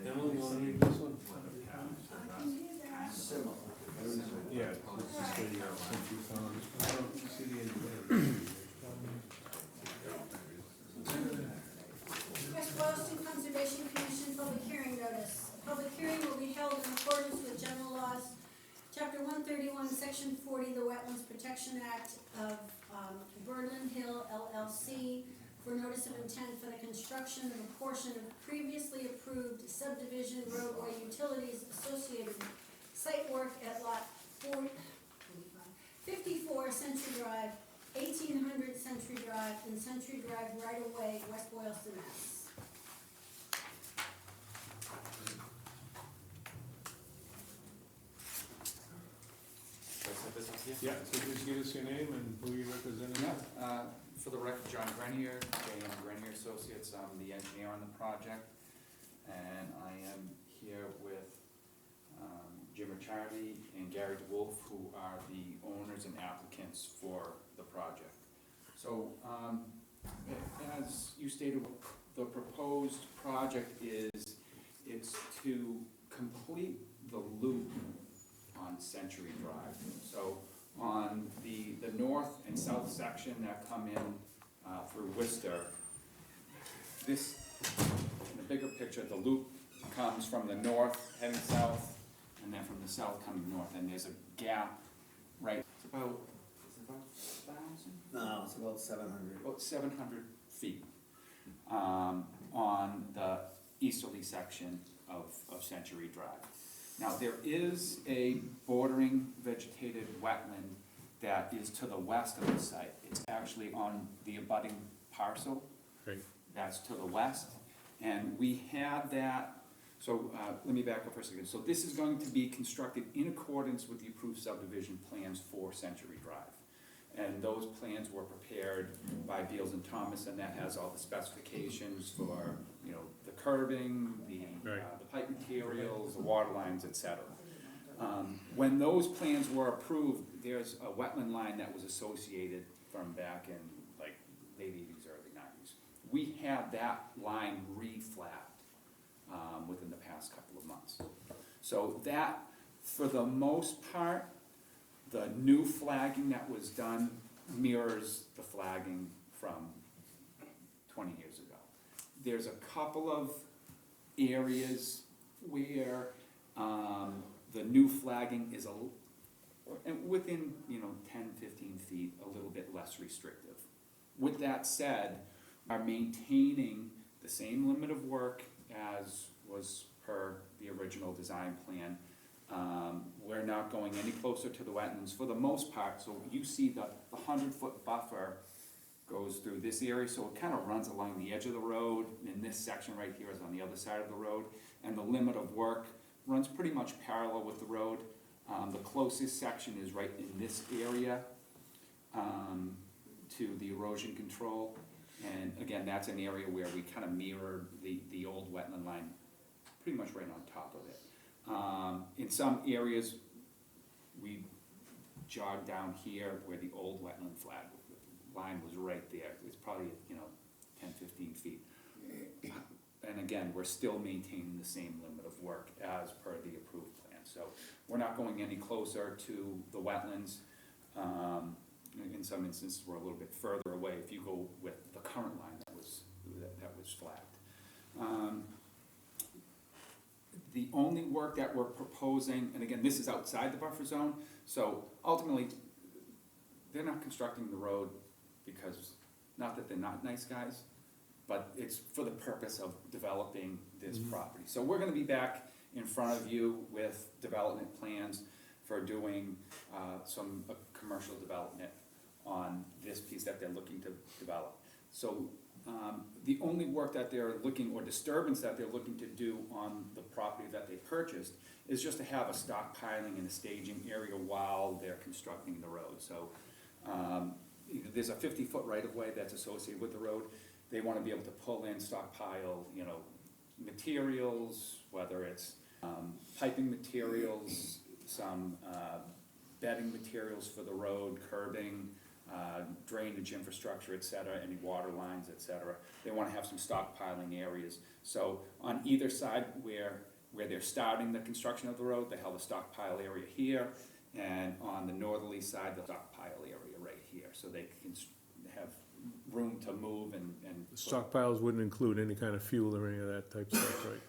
Emily, you wanna read this one? Yeah. West Boylston Conservation Commission Public Hearing Notice. A public hearing will be held in accordance with General Laws, Chapter 131, Section 40, the Wetlands Protection Act of Birdland Hill LLC, for notice of intent for the construction of a portion of previously approved subdivision roadway utilities associated with site work at lot 54 Century Drive, 1800 Century Drive, and Century Drive right-of-way, West Boylston, Mass. Yeah, so just give us your name and who you're representing. For the record, John Grenier, J.M. Grenier Associates, I'm the engineer on the project, and I am here with Jim Ricciardi and Gary DeWolf, who are the owners and applicants for the project. So, as you stated, the proposed project it's to complete the loop on Century Drive. So, on the north and south section that come in through Worcester, this, in the bigger picture, the loop comes from the north heading south, and then from the south coming north, and there's a gap right, it's about 1,000? No, it's about 700. About 700 feet on the easterly section of Century Drive. Now, there is a bordering vegetated wetland that is to the west of the site. It's actually on the abutting parcel. Great. That's to the west. And we had that, so let me back up for a second. So this is going to be constructed in accordance with the approved subdivision plans for Century Drive. And those plans were prepared by Beals and Thomas, and that has all the specifications for, you know, the curbing, the pipe materials, the water lines, etc. When those plans were approved, there's a wetland line that was associated from back in like late 80s, early 90s. We had that line re-flagged within the past couple of months. So that, for the most part, the new flagging that was done mirrors the flagging from 20 years ago. There's a couple of areas where the new flagging is within 10, 15 feet, a little bit less restrictive. With that said, are maintaining the same limit of work as was per the original design plan. We're not going any closer to the wetlands for the most part. So you see the 100-foot buffer goes through this area, so it kind of runs along the edge of the road, and this section right here is on the other side of the road, and the limit of work runs pretty much parallel with the road. The closest section is right in this area to the erosion control, and again, that's an area where we kind of mirror the old wetland line pretty much right on top of it. In some areas, we jogged down here where the old wetland flag line was right there. It's probably 10, 15 feet. And again, we're still maintaining the same limit of work as per the approved plan. So we're not going any closer to the wetlands. In some instances, we're a little bit further away if you go with the current line that was flagged. The only work that we're proposing, and again, this is outside the buffer zone, so ultimately, they're not constructing the road because, not that they're not nice guys, but it's for the purpose of developing this property. So we're gonna be back in front of you with development plans for doing some commercial development on this piece that they're looking to develop. So the only work that they're looking, or disturbance that they're looking to do on the property that they purchased is just to have a stockpiling and a staging area while they're constructing the road. So there's a 50-foot right-of-way that's associated with the road. They wanna be able to pull in, stockpile, materials, whether it's piping materials, some bedding materials for the road, curbing, drainage infrastructure, et cetera, any water lines, et cetera. They wanna have some stockpiling areas. So on either side where they're starting the construction of the road, they have a stockpile area here, and on the northerly side, the stockpile area right here, so they can have room to move and. The stockpiles wouldn't include any kind of fuel or any of that type stuff, right?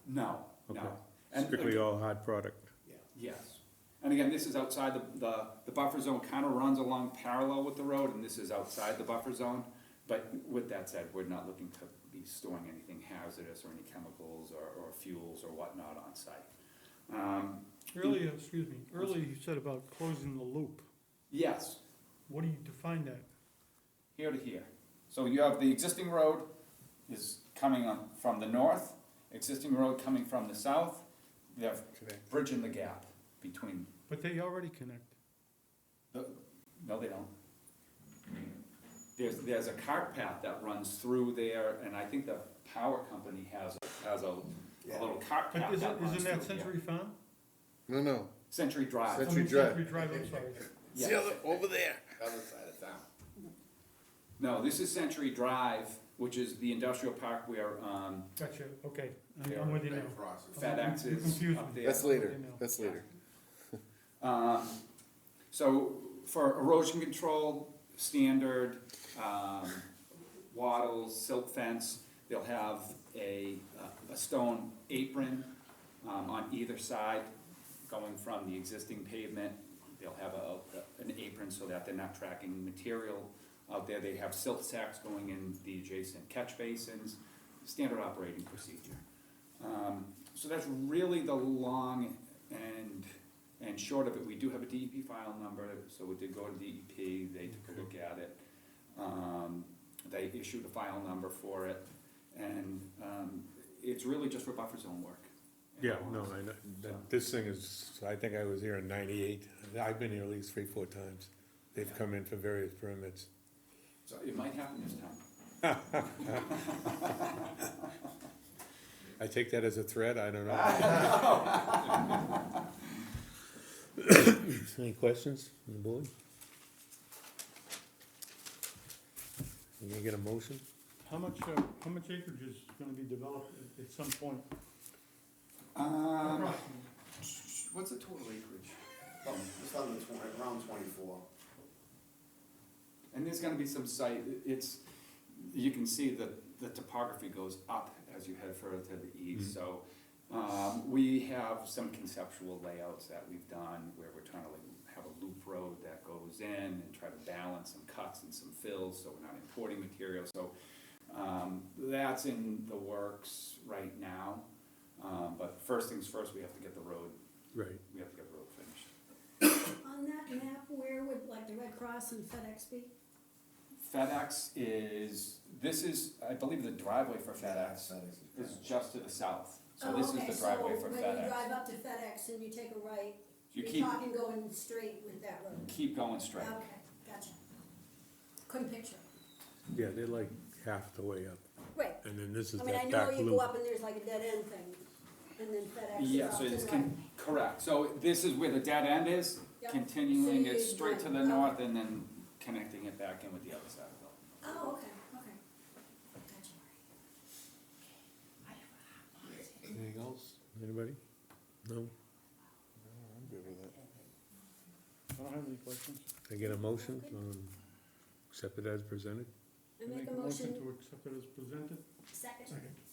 No, Okay. no. And Strictly all hard product. yes. And again, this is outside the buffer zone, kind of runs along parallel with the road, and this is outside the buffer zone. But with that said, we're not looking to be storing anything hazardous or any chemicals or fuels or whatnot on site. Earlier, you said about closing the loop. Yes, What do you define that? here to here. So you have the existing road is coming on from the north, existing road coming from the south. They're bridging the gap between, But they already connect. no, they don't. There's a cart path that runs through there, and I think the power company has a little cart But path that runs isn't that through here. Century Farm? No. Century Drive. Century Century Drive, I'm sorry. Yes. Over there. Other side of town. No, this is Century Drive, which is the industrial park where Gotcha, okay, There, I'm with you now. FedEx You is confused up me. there. That's later, Okay, now. that's later. So for erosion control, standard, wattles, silt fence, they'll have a stone apron on either side going from the existing pavement. They'll have an apron so that they're not tracking material out there. They have silt sacks going in the adjacent catch basins, standard operating procedure. So that's really the long and short of it. We do have a DEP file number, so we did go to DEP, they took a look at it. They issued a file number for it, and it's really just for buffer zone work. Yeah, no, I know, this thing is, I think I was here in '98, I've been here at least 3-4 times. They've come in for various permits. So it might happen this time. I take that as a threat, I don't know. Any questions from the board? You gonna get a motion? How much acreage is gonna be developed at some point? Approximately. What's the total acreage? Just under around 24. And there's gonna be some site, you can see the topography goes up as you head further to the east, so, we have some conceptual layouts that we've done where we're trying to have a loop road that goes in and try to balance some cuts and some fills, so we're not importing material, so, that's in the works right now. But first things first, we have to get the road, Right. finished. On that map, where would like the Red Cross and FedEx be? FedEx this is, I believe the driveway for FedEx is just to the south. So this is the driveway for So when you FedEx. drive up to FedEx and you take a right, You you're keep, talking going straight with that road? keep going straight. Okay, gotcha. Couldn't picture. Yeah, they're like half the way up, Right, and then this is I mean, I that know back you go loop. up and there's like a dead end thing, and then FedEx is Yeah, off so to it's the right. correct. So this is where the dead end is, Yep. continuing So it you straight to the went- north and then connecting it back in with the other side of the building. Oh, okay, okay. Gotcha. Anything else? Anybody? No? I'm good with it. I don't have any questions. Can I get a motion, accept it as presented? I make a motion, to accept it as presented. second.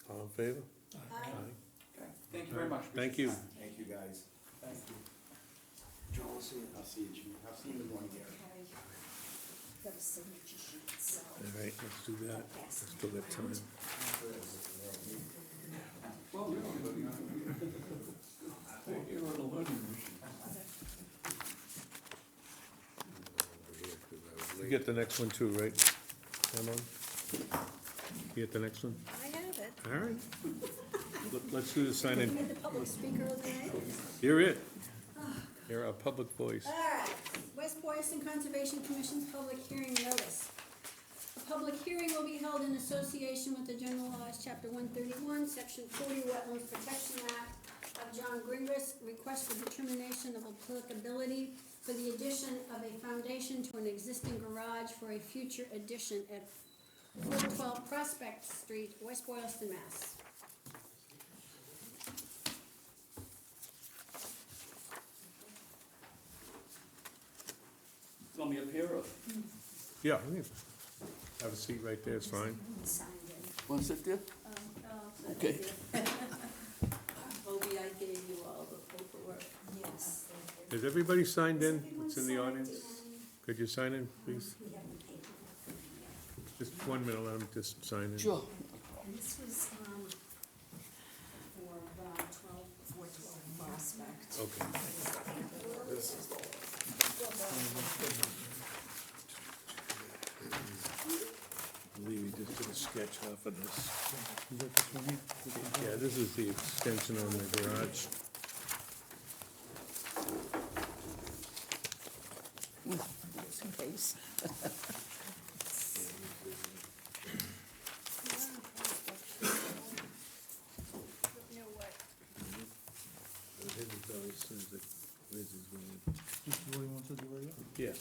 All in favor? Aye. Okay, thank you very much. Thank you. Thank you, guys. Thank you. John, I'll see you, Chief. I'll see you in one year. Got a signature sheet, so. All right, let's do that, let's still got time. Well, we don't really, you're on a loading machine. You get the next one too, right, Emma? You get the next one? I have it. All right. Let's do the sign Looking in. at the public speaker of the night. You're it. You're our public voice. All right, West Boylston Forest and Conservation Commission's public hearing notice. A public hearing will be held in association with the General Laws, Chapter 131, Section 40, Wetlands Protection Act of John Gringus, request for determination of applicability for the addition of a foundation to an existing garage for a future addition at 412 Prospect Street, West Boylston, Mass. Want me up here or? Yeah, we can have a seat right there, it's fine. Want to sit there? Okay. Bobby, I gave you all the paperwork. Yes. Is everybody signed in? It's in the audience? Could you sign in, please? Just 1 minute, let them just sign in. Sure. And this was, for, 412 Prospect. Okay. I believe we just did a sketch off of this. Is that this one here? Yeah, this is the extension on the garage. Just in case. You know what? His always says that Liz is going This is what he wants to do right here? Yeah.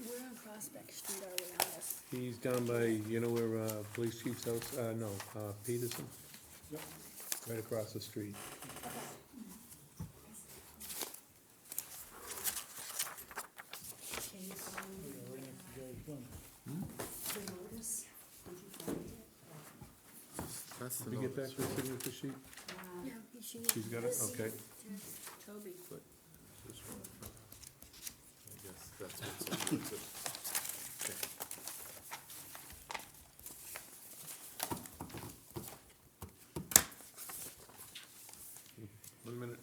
Where on Prospect Street are we on this? He's down by, you know where, police chief's house, no, Peterson? Yep. Right across the street. Okay, so, Yeah, right next to Jerry's one. the notice, did you find it? That's Did you get back the signature sheet? Yeah, she. She's got it, okay. Toby. This one. I guess that's what's it. One minute.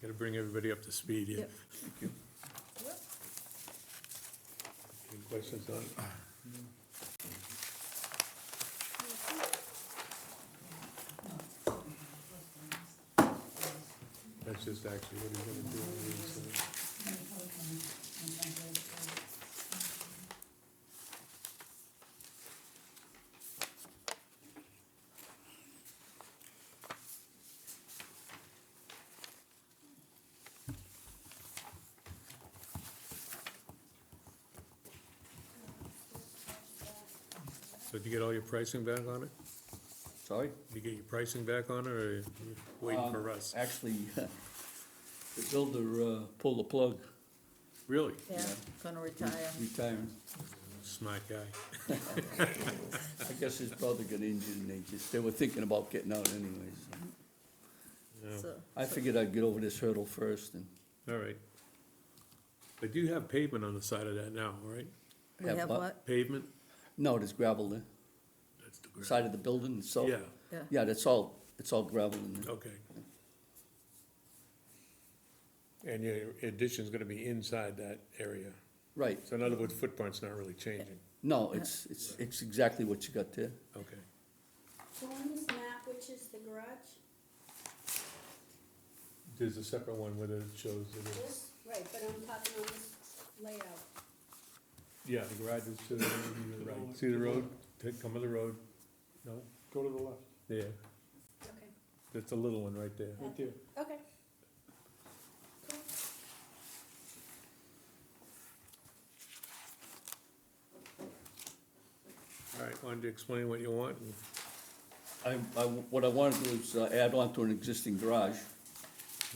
Gotta bring everybody up to speed here. Yep. Any questions on it? That's just actually what he's gonna do. So did you get all your pricing back on it? Sorry? Did you get your pricing back on it, or are you waiting for us? Actually, the builder pulled the plug, Really? Yeah, gonna retire. retiring. Smart guy. I guess his brother got injured and they were thinking about getting out anyways. Yeah. So, I figured I'd get over this hurdle first and All right. But you have pavement on the side of that now, right? we have what? Pavement? no, there's gravel there. That's the ground. Side of the building itself. Yeah, Yeah, Yeah, it's all gravel in there. okay. And your addition's gonna be inside that area. Right. So in other words, footprint's not really changing. No, it's exactly what you got there. Okay. So on this map, which is the garage? There's a separate one where it shows it is. This? Right, but I'm talking on this layout. Yeah, the garage is to the right. See the road? Come on the road. No? Go to the left, Yeah, Okay, that's the little one right there. right there. okay. Cool. All right, wanted to explain what you want? What I wanted to do is add on to an existing garage,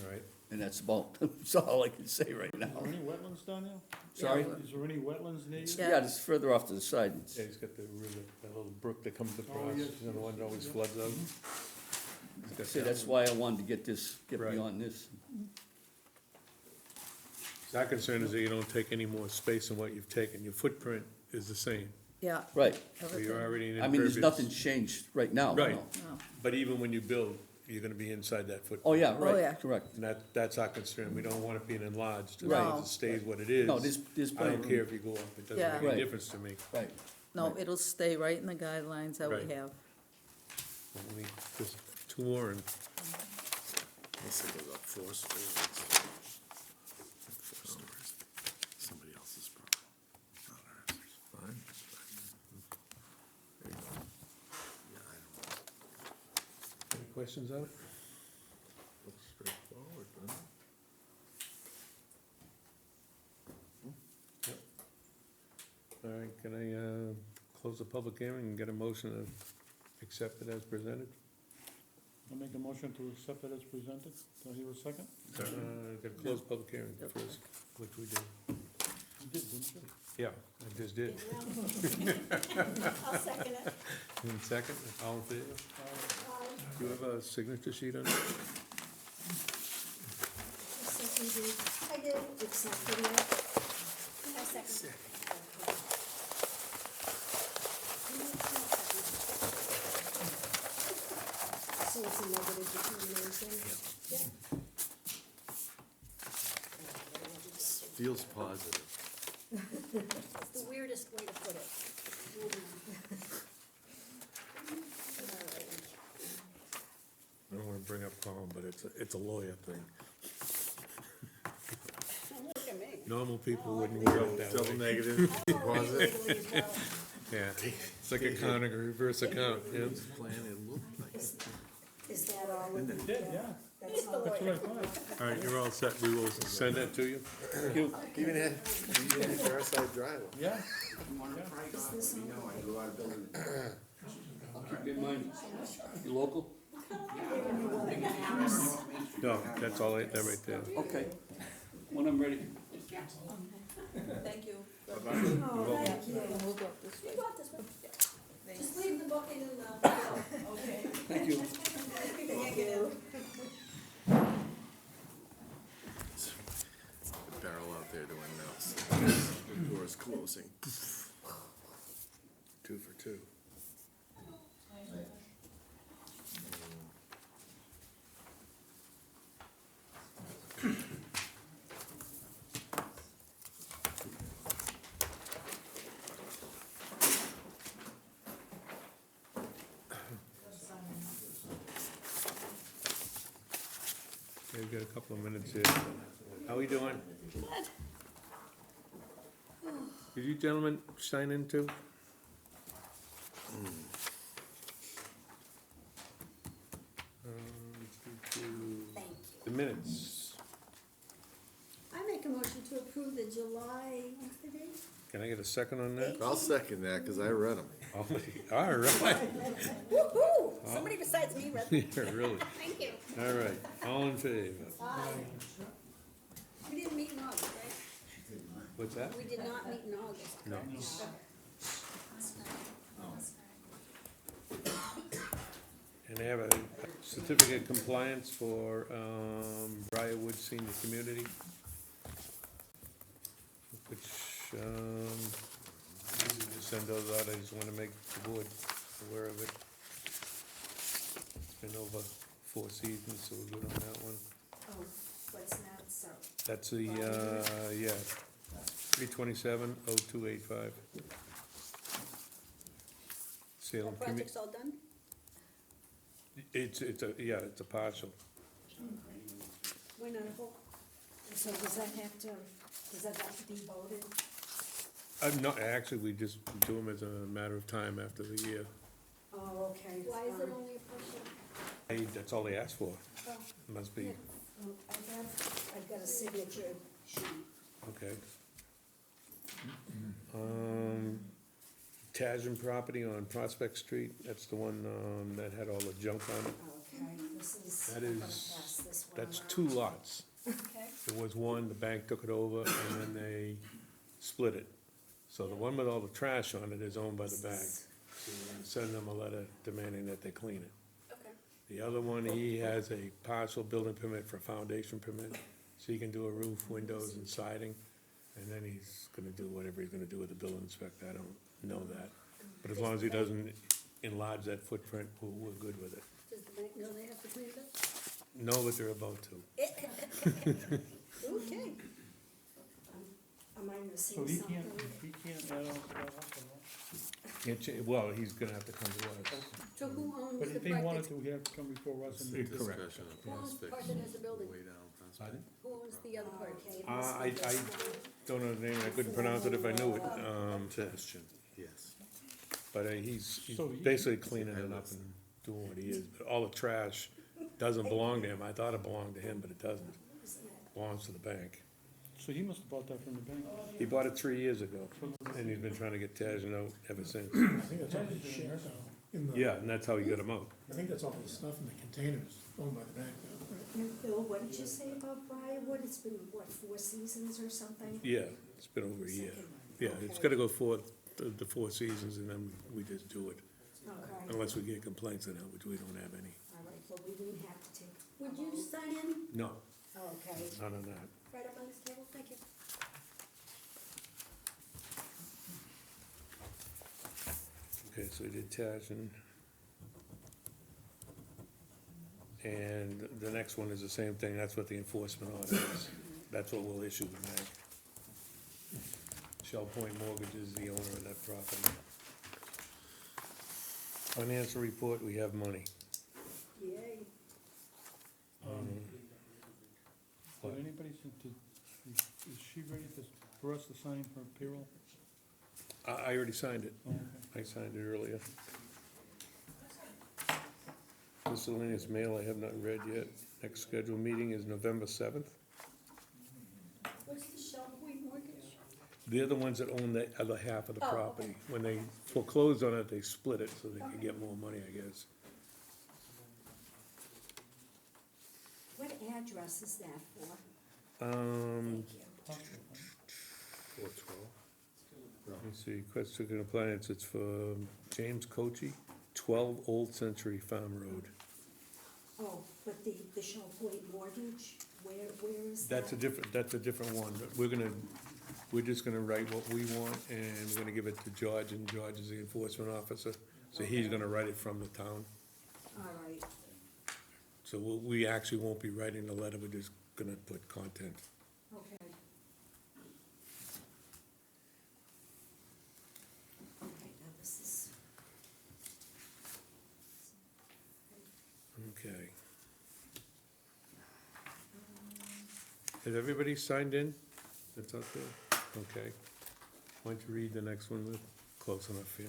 All right. and that's that's all I can say right Is now. there any wetlands down there? Sorry? Is there any wetlands near you? Yeah, it's further off to the side. It's- Yeah, he's got the river, that little brook that comes across, yes. you know, the one that always floods out. He's got See, that that's one. why I wanted to get Right. beyond this. So our concern is that you don't take any more space than what you've taken. Your footprint is the same. yeah, Right. So everything. you're already in I mean, impervious. there's nothing changed right now. Right. no. No. But even when you build, you're gonna be inside that footprint. Oh, yeah, Oh, yeah. right, correct. And that's our concern. We don't want it being enlarged. As Right. long as it stays what it is. No, there's I plenty don't of care room. if you go up. It doesn't Yeah. make any Right. difference to me. Right. No, Right. it'll stay right in the guidelines that we Right. have. Only just two more and This goes up 4 stories. 4 stories. Somebody else's problem, not ours. Fine. There you go. Yeah, I don't know. Any questions on it? Looks straightforward, doesn't it? All right, can I close the public hearing and get a motion to accept it as presented? I'll make a motion to accept it as presented. Do I hear a second? Got to close public hearing first, which we did. You did, didn't you? Yeah, I just did. I'll second it. In second, all in favor? Do you have a signature sheet on it? I do. It's not good yet. I second. So it's a negative determination? Feels positive. It's the weirdest way to put it. I don't wanna bring up Colin, but it's a lawyer thing. Look at me. Normal people wouldn't word it that Double way. negative, positive. Yeah, it's like accounting, a reverse account, yeah. Plan, it looked like. Is that all? It did, yeah. That's all. That's what I thought. All right, you're all set, we will send that to you. Even had Fairsight driveway. Yeah. You want to try golf? You know, I do a lot of building. Keep in mind, you local? No, that's all that right there. Okay, when I'm ready. Thank you. Oh, thank you. We'll go up this way. You got this one? Just leave the bucket in the. Okay. Thank you. Thank you. Barrel out there doing this. The door's closing. 2 for 2. Okay, we've got a couple of minutes here. How we doing? Did you gentlemen sign in too? Thank you. The minutes. I make a motion to approve the July, what's the date? Can I get a second on that? I'll second that, cause I read them. Oh, all right. Woo-hoo! Somebody besides me read it. Yeah, really. Thank you. All right, all in favor? Aye. We didn't meet in August, right? What's that? We did not meet in August. No. And they have a certificate of compliance for Briarwood Senior Community, which, easy to send those out, I just wanna make the board aware of it. It's been over 4 seasons, so we're good on that one. Oh, what's that, so? That's the, yeah, 327-0285. Salem That project's all done? It's a partial. We're not a whole. So does that have to be voted? No, actually, we just do them as a matter of time after the year. Oh, okay. Why is it only a partial? Hey, that's all they asked for. Oh, Must be, I've got a signature sheet. okay. Tasman property on Prospect Street, that's the one, that had all the junk on it. Okay, this is, That I'm gonna is- pass this one That's around. 2 lots. Okay. There was one, the bank took it over, and then they split it. So the one with all the trash on it is owned by the bank. So we're gonna send them a letter demanding that they clean it. okay. The other one, he has a partial building permit for a foundation permit, so he can do a roof, windows, and siding. And then he's gonna do whatever he's gonna do with the building inspector, I don't know that. But as long as he doesn't enlarge that footprint, we're good with it. Does the bank know they have to clean it? No, but they're about to. Okay. Am I So missing he something? can't add on to that also, no? Well, he's gonna have to come to us. So who owns But the if he part wanted that's, to, he had to come before us and. Correct. Discussion of who owns the part prospects that has the building? way down past. Pardon? Who owns the other part? Okay, it must be I this one. don't know the name, I couldn't pronounce it if I knew it, Question, yes. but he's So he- basically cleaning it up and doing what he is. But all the trash doesn't belong to him. I thought it belonged to him, but it doesn't. It belongs to the bank. So he must have bought that from the bank. He bought it 3 years ago, and he's been trying to get Taj out ever since. I think that's all the shares in the, Yeah, and that's how he got him out. I think that's all the stuff in the containers owned by the bank. Now, Bill, what did you say about Briarwood? It's been, what, 4 seasons or something? Yeah, it's been over a year. Second. Yeah, it's Okay. gotta go for the 4 seasons, and then we just do it, Okay, unless we get complaints on it, which we don't have any. all right, but we didn't have to take. Would you sign in? No, Okay. none of that. Right up on this table, thank you. Okay, so we did Taj and the next one is the same thing, that's what the enforcement order is. That's what we'll issue the bank. Shell Point Mortgage is the owner of that property. Financial report, we have money. Yay. Did anybody, is she ready for us to sign her payroll? I already signed it, Oh, okay. I signed it earlier. Miscellaneous mail, I have not read yet. Next scheduled meeting is November 7th. What's the Shell Point mortgage? They're the ones that own the other half of the Oh, okay. property. When they foreclosed on it, they split it so they could get more money, I guess. What address is that for? Um, Thank you. 412. let me see, question of compliance, it's for James Cochi, 12 Old Century Farm Road. Oh, but the Shell Point mortgage, where is that? That's a different one, but we're just gonna write what we want, and we're gonna give it to George, and George is the enforcement officer, so he's gonna write it from the town. All right, So we actually won't be writing the letter, we're just gonna put content. okay. Okay, now this is, Okay. Has everybody signed in? That's out there? Okay. Why don't you read the next one, Lou? Close enough here.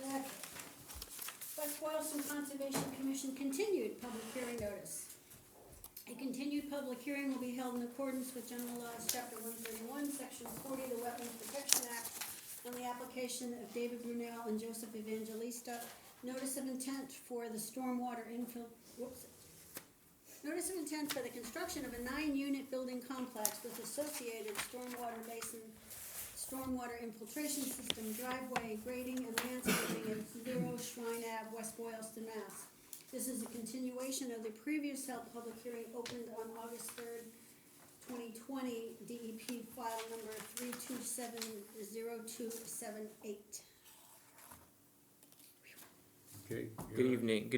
Okay. West Boylston Conservation Commission continued public hearing notice. A continued public hearing will be held in accordance with General Laws, Chapter 131, Section 40 of the Wetlands Protection Act, on the application of David Brunel and Joseph Evangelista. Notice of intent for the stormwater Notice of intent for the construction of a 9-unit building complex with associated stormwater basin, stormwater infiltration system, driveway, grading, and landscaping at 0 Shrine Ave, West Boylston, Mass. This is a continuation of the previous held public hearing opened on August 3rd, 2020, DEP file number 3270278. Okay. Good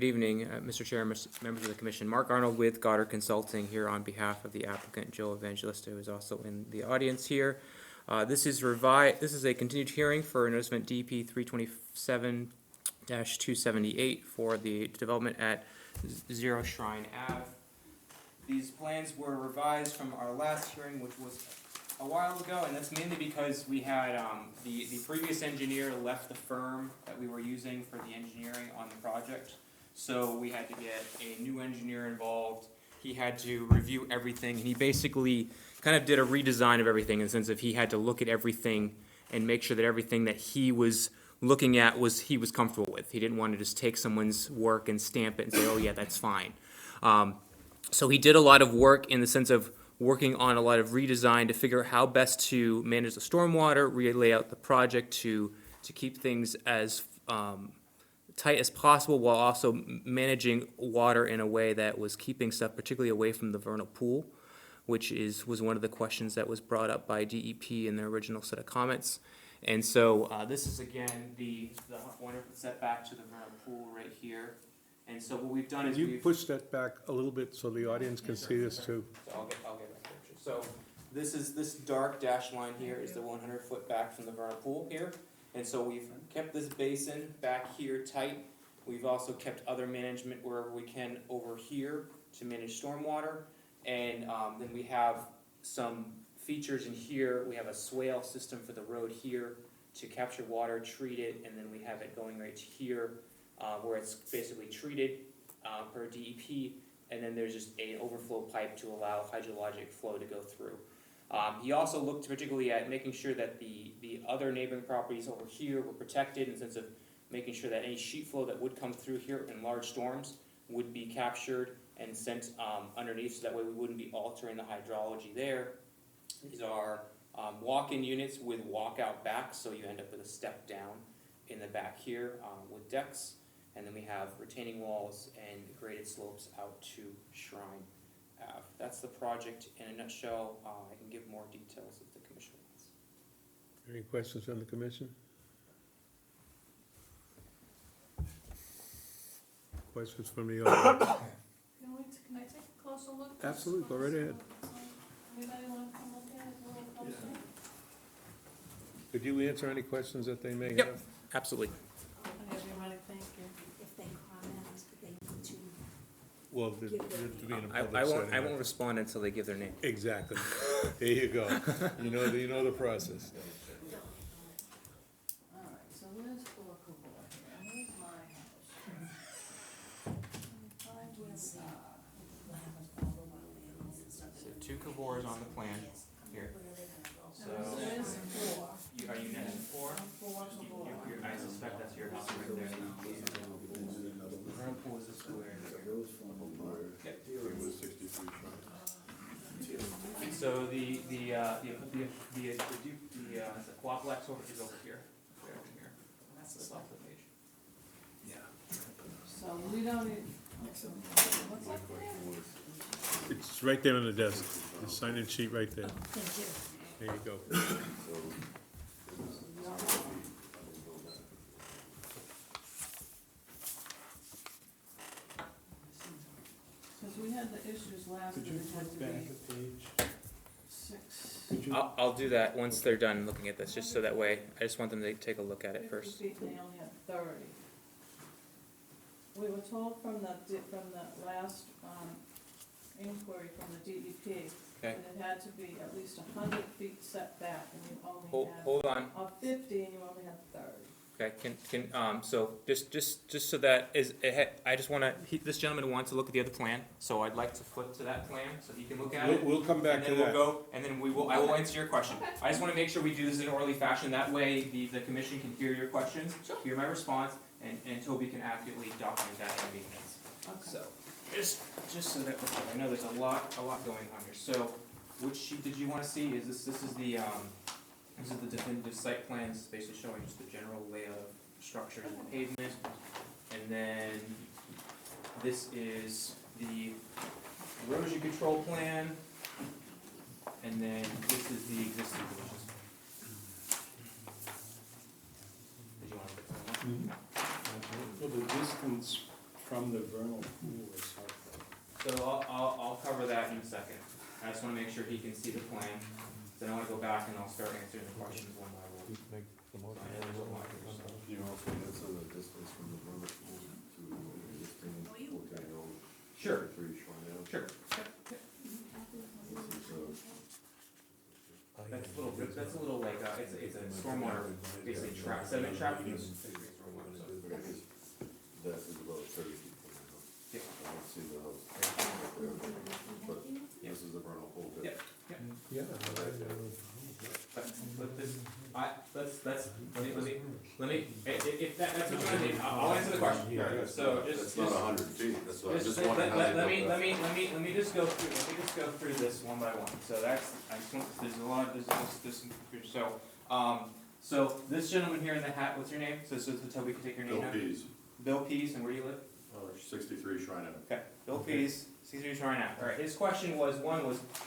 evening, Mr. Chair, members of the commission. Mark Arnold with Goddard Consulting here on behalf of the applicant, Joe Evangelista, who is also in the audience here. This is a continued hearing for noticement DP 327-278 for the development at 0 Shrine Ave. These plans were revised from our last hearing, which was a while ago, and that's mainly because we had, the previous engineer left the firm that we were using for the engineering on the project. So we had to get a new engineer involved. He had to review everything, and he basically kind of did a redesign of everything in the sense of he had to look at everything and make sure that everything that he was looking at he was comfortable with. He didn't want to just take someone's work and stamp it and say, oh yeah, that's fine. So he did a lot of work in the sense of working on a lot of redesign to figure out how best to manage the stormwater, relay out the project to keep things as tight as possible while also managing water in a way that was keeping stuff particularly away from the vernal pool, which was one of the questions that was brought up by DEP in their original set of comments. And so this is again the wonderful setback to the vernal pool right here. And so what we've done Can is you we've. push that back a little bit so the audience can see this too? So I'll get back to the picture. So this dark dashed line here is the 100-foot back from the vernal pool here. And so we've kept this basin back here tight. We've also kept other management wherever we can over here to manage stormwater. And then we have some features in here. We have a swale system for the road here to capture water, treat it, and then we have it going right here where it's basically treated per DEP. And then there's just an overflow pipe to allow hydrologic flow to go through. He also looked particularly at making sure that the other neighboring properties over here were protected in the sense of making sure that any sheet flow that would come through here in large storms would be captured and sent underneath, so that way we wouldn't be altering the hydrology there. These are walk-in units with walkout backs, so you end up with a step down in the back here with decks. And then we have retaining walls and graded slopes out to Shrine Ave. That's the project in a nutshell. I can give more details if the commission wants. Any questions from the commission? Questions from the audience? Can I take a closer look? Absolutely, go right ahead. Anybody want to come look at it a little closer? Could you answer any questions that they may have? Yep. Absolutely. Everybody, thank you. If they comment, they need to, Well, to be in a I public setting. won't respond until they give their name. Exactly. There you go. You know the process. All right, so where's Bookable here? Where's my house? Find where So 2 Cavors on the plan here. So where's 4? are you next 4? 4 Cavor. I suspect that's your house right there. Vernal Pool is the square. So the Quaplex over is over here. Right over here. That's the top of the page. So we don't need, what's up there? It's right there on the desk. The sign-in sheet right there. thank you. There you go. Because we had the issues last Could year, you it had to flip back be a page? 6. Could you, I'll do that once they're done looking at this, just so that way, I just want them to take a look at it 50 first. feet, they only had 30. We were told from the last inquiry from the DEP Okay. that it had to be at least 100 feet set back, and you only had, Hold on, or 50, and you only had 30. okay, so just so that is, I just wanna, this gentleman wants to look at the other plan, so I'd like to flip to that plan, so he can look at it. We'll come back to And then that. we'll go, and then I will answer your question. I just wanna make sure we do this in an orderly fashion, that way the commission can hear your questions, hear my response, and Toby can accurately document that in meetings. Okay. So, just so that, I know there's a lot going on here, so, which sheet did you wanna see, this is the definitive site plans, basically showing just the general layout of structures and pavement. And then, this is the erosion control plan, and then this is the existing conditions. Did you wanna put that one? well, the distance from the vernal pool is helpful. So I'll cover that in a second. I just wanna make sure he can see the plan. Then I wanna go back and I'll start answering the questions one by one. You also answer the distance from the vernal pool to the existing volcano. Sure. 63 Shrine Ave. Sure. This is, That's a little like, it's a stormwater, basically trap, sediment trap. that is about 30 feet from the house. Yeah. I don't see the house. But this is the vernal pool. too. Yeah. Yeah. But this, let me, if that's what you wanna do, I'll answer the question. So It's just, not 100 feet, that's what I just let wanted to. me just go through this one by one. So that's, there's a lot, there's some, so this gentleman here in the hat, what's your name? So Toby can take your name Bill now. Pease, Bill Pease, and where do you live? 63 Shrine Ave. Okay, Bill Pease, 63 Shrine Ave. All right, his question was,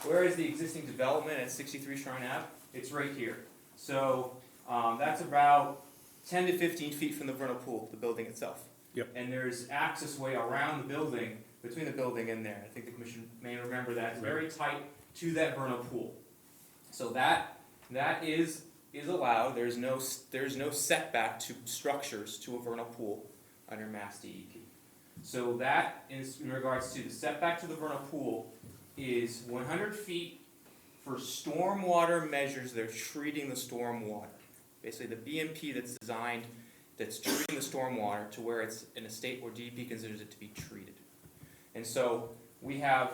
where is the existing development at 63 Shrine Ave? It's right here. So, that's about 10 to 15 feet from the vernal pool, the building itself. Yep. And there's access way around the building, between the building and there. I think the commission may remember that. It's very tight to that vernal pool. So that is allowed. There's no setback to structures to a vernal pool under Mass DEP. So that is in regards to the setback to the vernal pool is 100 feet for stormwater measures. They're treating the stormwater. Basically, the BMP that's designed, that's treating the stormwater to where it's in a state where DEP considers it to be treated. And so we have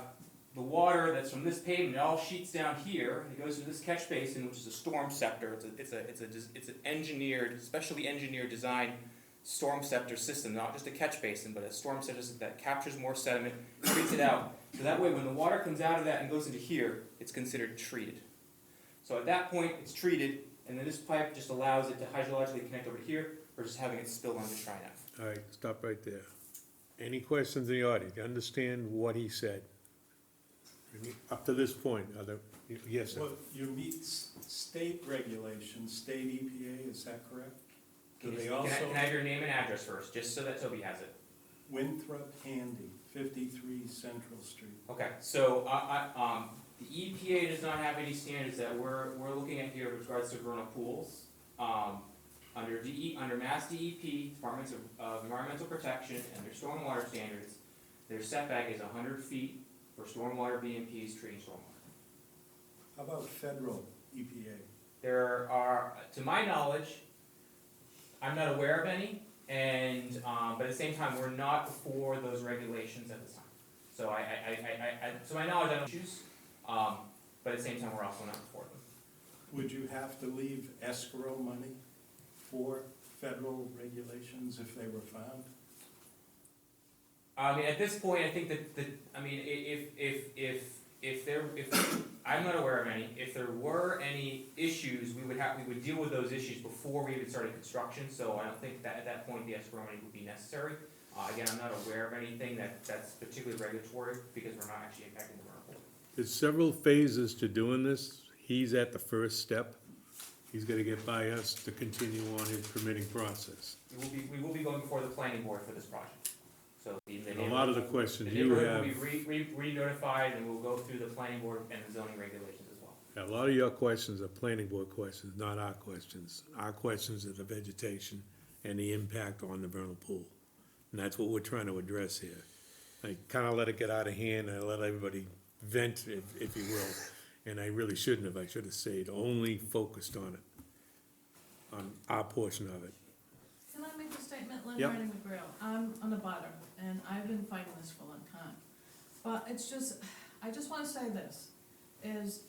the water that's from this pavement, it all sheets down here, and it goes into this catch basin, which is a storm scepter. It's an engineered, specially engineered design storm scepter system, not just a catch basin, but a storm scepter system that captures more sediment, treats it out. So that way, when the water comes out of that and goes into here, it's considered treated. So at that point, it's treated, and then this pipe just allows it to hydrologically connect over to here, versus having it spill onto Shrine Ave. All right, stop right there. Any questions in the audience? You understand what he said? Up to this point, yes, sir. Well, you meet state regulations, state EPA, is that correct? Do they also, Can I have your name and address first, just so that Toby has it? Winthrop Handy, 53 Central Street. Okay, so, the EPA does not have any standards that we're looking at here with regards to vernal pools. Under Mass DEP, Departments of Environmental Protection, and their stormwater standards, their setback is 100 feet for stormwater BMPs treating stormwater. How about federal EPA? There are, to my knowledge, I'm not aware of any, and, but at the same time, we're not before those regulations at this time. So to my knowledge, I don't choose, but at the same time, we're also not before them. Would you have to leave escrow money for federal regulations if they were found? I mean, at this point, I think if I'm not aware of any. If there were any issues, we would deal with those issues before we even started construction. So I don't think that at that point the escrow money would be necessary. Again, I'm not aware of anything that's particularly regulatory because we're not actually impacting the vernal pool. There's several phases to doing this. He's at the first step. He's gotta get by us to continue on his permitting process. We will be going before the planning board for this project. So And a lot of the questions the you neighborhood have, will be re-notified, and we'll go through the planning board and the zoning regulations as well. a lot of your questions are planning board questions, not our questions. Our questions are the vegetation and the impact on the vernal pool. And that's what we're trying to address here. I kinda let it get out of hand, I let everybody vent, if you will, and I really shouldn't have. I should have stayed only focused on it, on our portion of it. Can I make a statement, Lynn Yep. Reading McGrail? I'm on the butter, and I've been fighting this for a long time. But it's just, I just wanna say this, is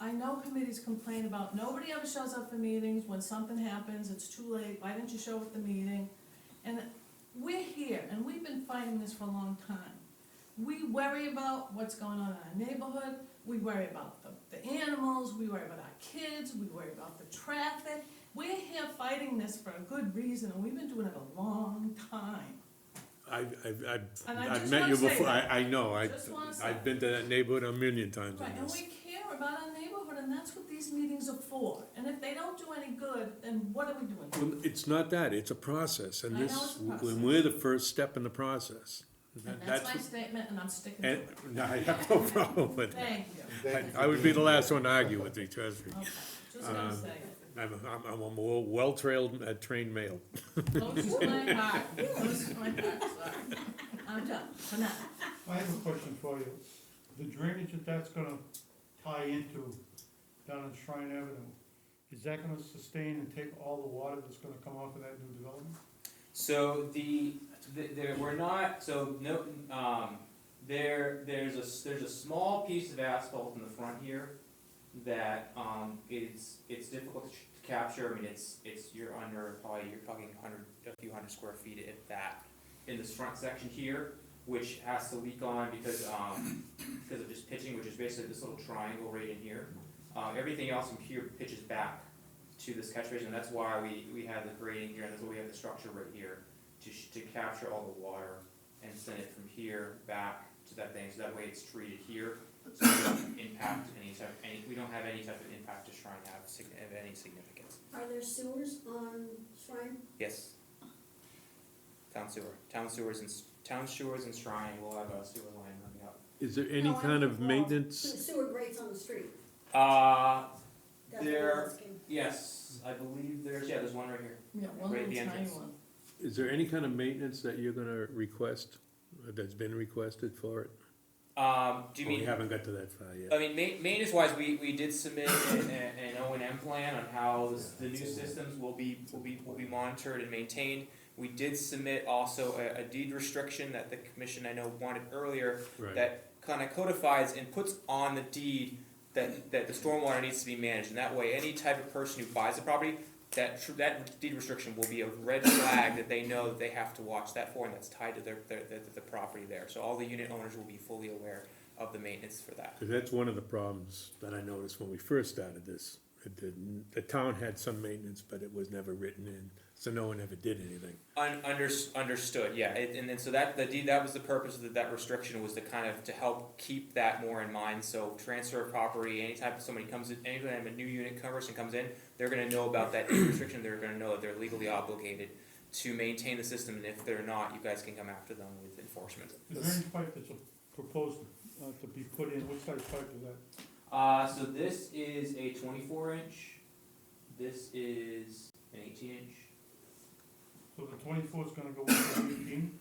I know committees complain about, nobody ever shows up for meetings, when something happens, it's too late, why didn't you show up at the meeting? And we're here, and we've been fighting this for a long time. We worry about what's going on in our neighborhood, we worry about the animals, we worry about our kids, we worry about the traffic. We're here fighting this for a good reason, and we've been doing it a long time. I've And I I've just met wanna you say before, that. I know, Just wanna say I've been to that neighborhood a million times Right, on and this. we care about our neighborhood, and that's what these meetings are for. And if they don't do any good, then what are we doing? Well, it's not that, it's a process, and I know this, it's a process. when we're the first step in the process. And that's my statement, and I'm sticking to And, it. no, I have no problem with that. Thank you. I would be the last one to argue with you, trust me. Okay, just gonna say it. I'm a more well-trailed, trained male. Close to my heart, close to my heart, sorry. I'm done, for now. I have a question for you. The drainage that's gonna tie into down on Shrine Avenue, is that gonna sustain and take all the water that's gonna come off of that new development? So we're not, so no, there's a small piece of asphalt in the front here that, it's difficult to capture. I mean, you're talking a few hundred square feet at that, in this front section here, which has to leak on because of just pitching, which is basically this little triangle right in here. Everything else from here pitches back to this catch basin, and that's why we have the grading here, and that's why we have the structure right here, to capture all the water and send it from here back to that thing, so that way it's treated here, so we don't impact we don't have any type of impact to Shrine of any significance. Are there sewers on Shrine? Yes. town sewer. Town sewers and Shrine will have a sewer line running up. Is there any No, I kind think, of well, maintenance? Sewer grates on the street. Uh, That's what I'm There- asking. yes, I believe there's one right here. Yeah, one Right at little the tiny entrance. one. Is there any kind of maintenance that you're gonna request, that's been requested for it? Do you Or we mean? haven't got to that far yet? I mean, maintenance wise, we did submit an O&M plan on how the new systems will be monitored and maintained. We did submit also a deed restriction that the commission I know wanted earlier, Right. that kind of codifies and puts on the deed that the stormwater needs to be managed, and that way, any type of person who buys the property, that deed restriction will be a red flag that they know that they have to watch that for, and that's tied to the property there. So all the unit owners will be fully aware of the maintenance for that. 'Cause that's one of the problems that I noticed when we first started this. The town had some maintenance, but it was never written in, so no one ever did anything. Understood, yeah, and then so that was the purpose of that restriction, was to kind of to help keep that more in mind. So transfer of property, anytime somebody comes in, anytime a new unit person comes in, they're gonna know about that deed restriction. They're gonna know that they're legally obligated to maintain the system, and if they're not, you guys can come after them with enforcement. The drainage pipe that's proposed to be put in, what size pipe is that? So this is a 24-inch. This is an 18-inch. So the 24 is gonna go into the 18?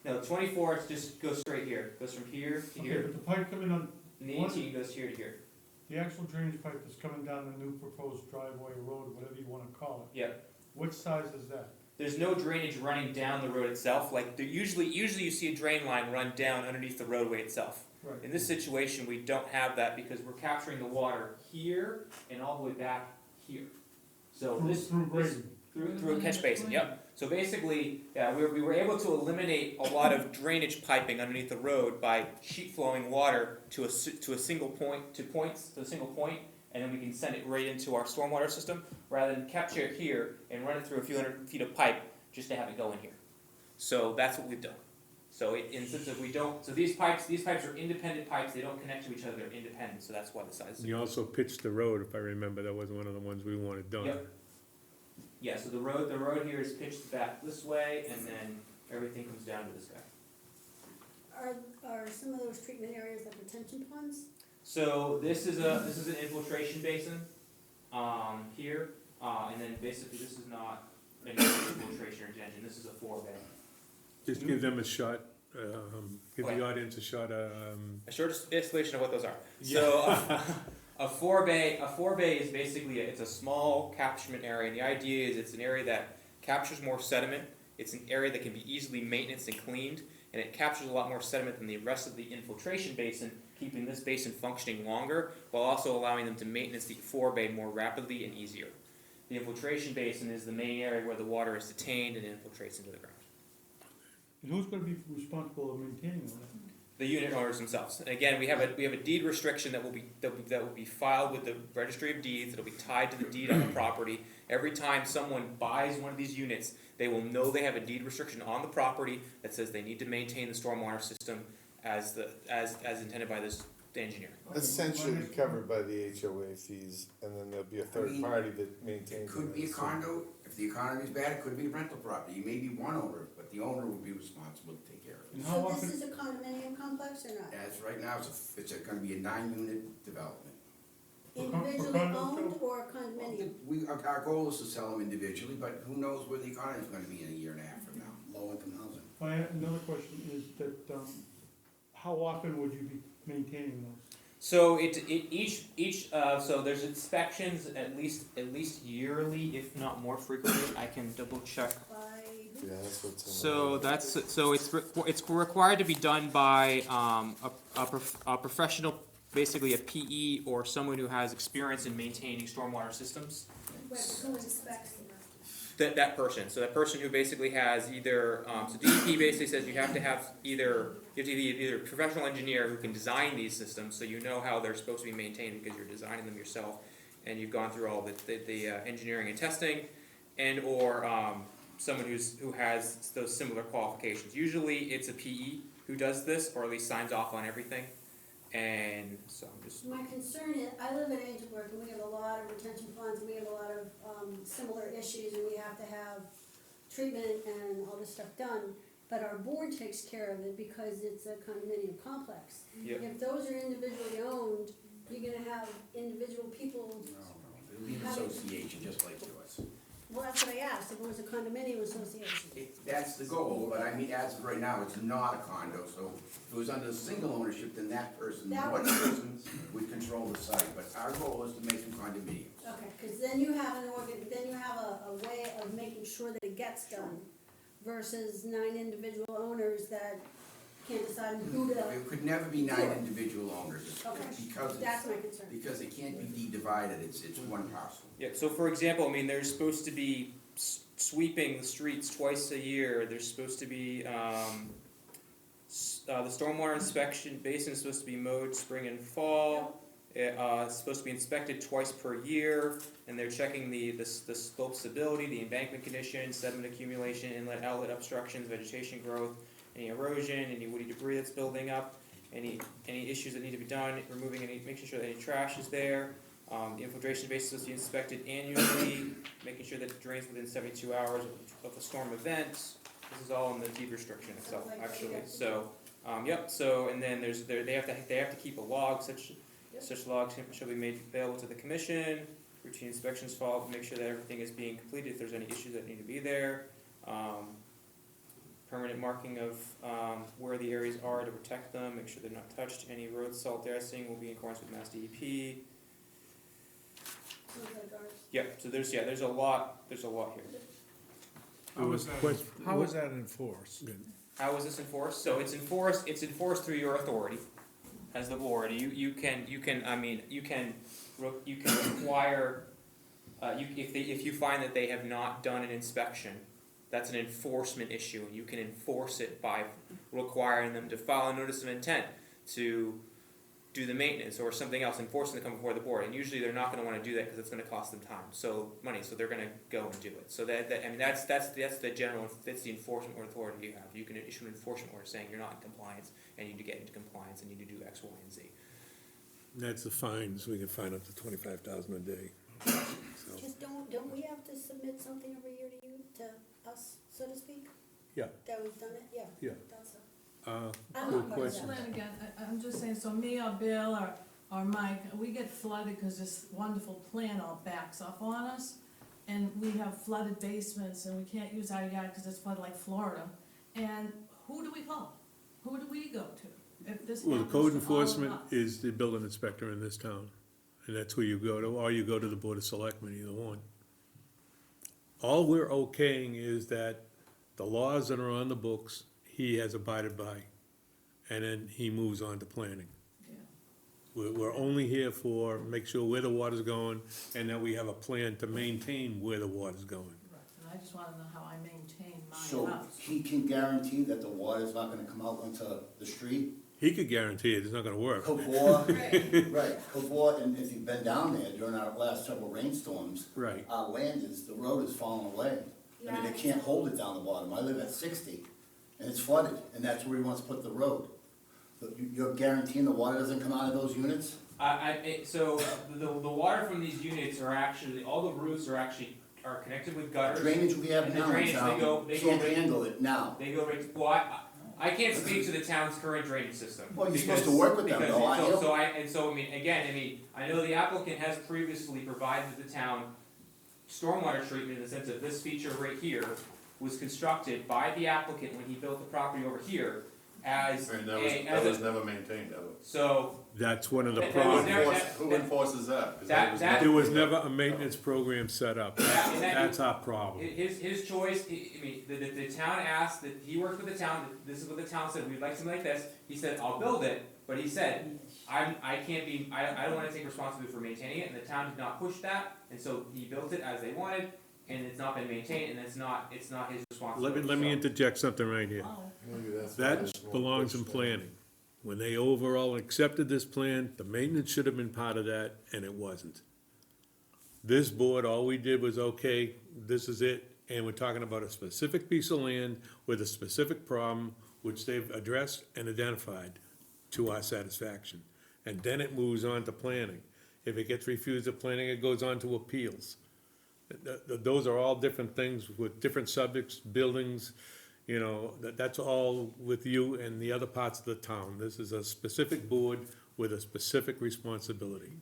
No, 24 it just goes straight here. Goes from here to Okay, here, but the pipe coming on, and the 18 goes here to here. the actual drainage pipe that's coming down the new proposed driveway, road, whatever you wanna call it. Yeah. What size is that? There's no drainage running down the road itself. Like usually you see a drain line run down underneath the roadway itself. Right. In this situation, we don't have that because we're capturing the water here and all the way back here. So Through grading. through a catch basin. Yep. So basically, yeah, we were able to eliminate a lot of drainage piping underneath the road by sheet flowing water to a single point, and then we can send it right into our stormwater system rather than capture it here and run it through a few hundred feet of pipe just to have it go in here. So that's what we've done. So these pipes are independent pipes. They don't connect to each other. They're independent. So that's why the size. You also pitched the road, if I remember, that was one of the ones we wanted done. Yep. Yeah, so the road here is pitched back this way, and then everything comes down to this guy. Are some of those treatment areas like retention ponds? So this is an infiltration basin, here, and then basically this is not an infiltration or retention. This is a 4-bay. Just give them a shot, give Okay. the audience a shot, A short explanation of what those are. So a 4-bay is basically it's a small catchment area, and the idea is it's an area that captures more sediment. It's an area that can be easily maintained and cleaned, and it captures a lot more sediment than the rest of the infiltration basin, keeping this basin functioning longer while also allowing them to maintenance the 4-bay more rapidly and easier. The infiltration basin is the main area where the water is detained and infiltrates into the ground. And who's gonna be responsible for maintaining all that? The unit owners themselves. And again, we have a deed restriction that will be filed with the Registry of Deeds. It'll be tied to the deed on the property. Every time someone buys one of these units, they will know they have a deed restriction on the property that says they need to maintain the stormwater system as intended by this engineer. Essentially covered by the HOA fees, and then there'll be a third mean, party that maintains It could be a it. condo, if the economy's bad, it could be a rental property, you may be one owner, but the owner will be responsible to take care of it. And how So this often, is a condominium complex or not? As right now, it's gonna be a 9-unit development. Individually condo owned too? or condominium? Our goal is to sell them individually, but who knows where the economy's gonna be in a year and a half from now, low-income housing. another question is that, how often would you be maintaining those? So so there's inspections at least yearly, if not more frequently. I can double check. By who? Yeah, that's what's in So it's required to be done by a professional, basically a PE or someone who has experience in maintaining stormwater systems. Wait, who inspects them? That person. So that person who basically has either so DEP basically says you have to have either a professional engineer who can design these systems, so you know how they're supposed to be maintained because you're designing them yourself, and you've gone through all the engineering and testing, and or someone who has those similar qualifications. Usually it's a PE who does this, or at least signs off on everything. And so I'm just. My concern is, I live in Angelburg, and we have a lot of retention ponds, and we have a lot of similar issues, and we have to have treatment and all this stuff done, but our board takes care of it because it's a condominium complex. Yep. If those are individually owned, you're gonna have individual people, It'll be an association just like yours. well, that's what I asked, if it was a condominium association. That's the goal, but I mean, as of right now, it's not a condo, so if it was under single ownership, then that person, That one would- person would control the site, but our goal is to make them condominiums. Okay, cause then you have then you have a way of making sure that it gets done versus 9 individual owners that can't decide who to, It could never be 9 individual owners, Okay. because that's it's, my concern. because it can't be de-divided, it's one parcel. Yeah, so for example, I mean, there's supposed to be sweeping the streets twice a year, there's supposed to be, the stormwater inspection basin is supposed to be mowed spring and fall. It's supposed to be inspected twice per year, and they're checking the slope stability, the embankment condition, sediment accumulation, inlet outlet obstructions, vegetation growth, any erosion, any woody debris that's building up, any issues that need to be done, making sure that any trash is there. The infiltration basin is supposed to be inspected annually, making sure that it drains within 72 hours of the storm event. This is all in the deed restriction itself, Sounds like actually. they have to So, yep. So, and then they have to keep a log. Such logs shall be made available to the commission. Routine inspections follow to make sure that everything is being completed. If there's any issues that need to be there. Permanent marking of where the areas are to protect them, make sure they're not touched. Any road salt dressing will be in accordance with Mass DEP. Sounds like ours. Yep, so there's a lot here. How is that enforced? How is this enforced? So it's enforced through your authority as the board. You can require, if you find that they have not done an inspection, that's an enforcement issue, and you can enforce it by requiring them to file a notice of intent to do the maintenance or something else, enforcing to come before the board. And usually they're not going to want to do that because it's going to cost them time, money. So they're going to go and do it. So that's the enforcement authority you have. You can issue an enforcement order saying you're not in compliance and you need to get into compliance and you need to do X, Y, and Z. That's the fines, we can fine up to 25,000 a day. So, Just don't we have to submit something every year to you, to us, so to speak? yeah, That we've done it, yeah. yeah. That's it. Uh, I'm Good not part of question. that. Explain again, I'm just saying, so me or Bill or Mike, we get flooded because this wonderful plant all backs up on us. And we have flooded basements and we can't use our yard because it's flooded like Florida. And who do we call? Who do we go to? If this Well, the happens code to all of enforcement us? is the building inspector in this town, and that's who you go to, or you go to the Board of Selectmen, either one. All we're okaying is that the laws that are on the books, he has abided by, and then he moves on to planning. Yeah. We're only here for, make sure where the water's going, and that we have a plan to maintain where the water's going. Right, and I just wanna know how I maintain my So house. he can guarantee that the water's not gonna come out onto the street? He could guarantee it, it's not gonna work. Before, right, before, and if you've been down there during our last several rainstorms, Right. our the road is falling away. I mean, they can't hold it down the bottom. I live at 60, and it's flooded, and that's where he wants to put the road. But you're guaranteeing the water doesn't come out of those units? So the water from these units are actually, all the roofs are connected with gutters. Drainage we have And the now in drainage, town they go can't right- handle it now. They go right, well, I can't speak to the town's current drainage system. Well, you're supposed to because- work with them, because- though, aren't you? I know the applicant has previously provided the town stormwater treatment in the sense of this feature right here was constructed by the applicant when he built the property over here as And a, that was never maintained, ever. so, That's one of the That Who was problems. never- who enforces that? 'Cause That- was that- never- There was never a maintenance program set up. Yeah, and that- That's our problem. his choice, the town asked, that he worked with the town, this is what the town said, we'd like something like this, he said, I'll build it, but he said, I don't wanna take responsibility for maintaining it, and the town did not push that, and so he built it as they wanted, and it's not been maintained, and it's not his responsibility. Let me so- interject something right here. Oh, Maybe that's why That it's more belongs in pushed. planning. When they overall accepted this plan, the maintenance should have been part of that, and it wasn't. This board, all we did was, okay, this is it, and we're talking about a specific piece of land with a specific problem, which they've addressed and identified to our satisfaction. And then it moves on to planning. If it gets refused at planning, it goes on to appeals. Those are all different things with different subjects, buildings, you know, that's all with you and the other parts of the town. This is a specific board with a specific responsibility.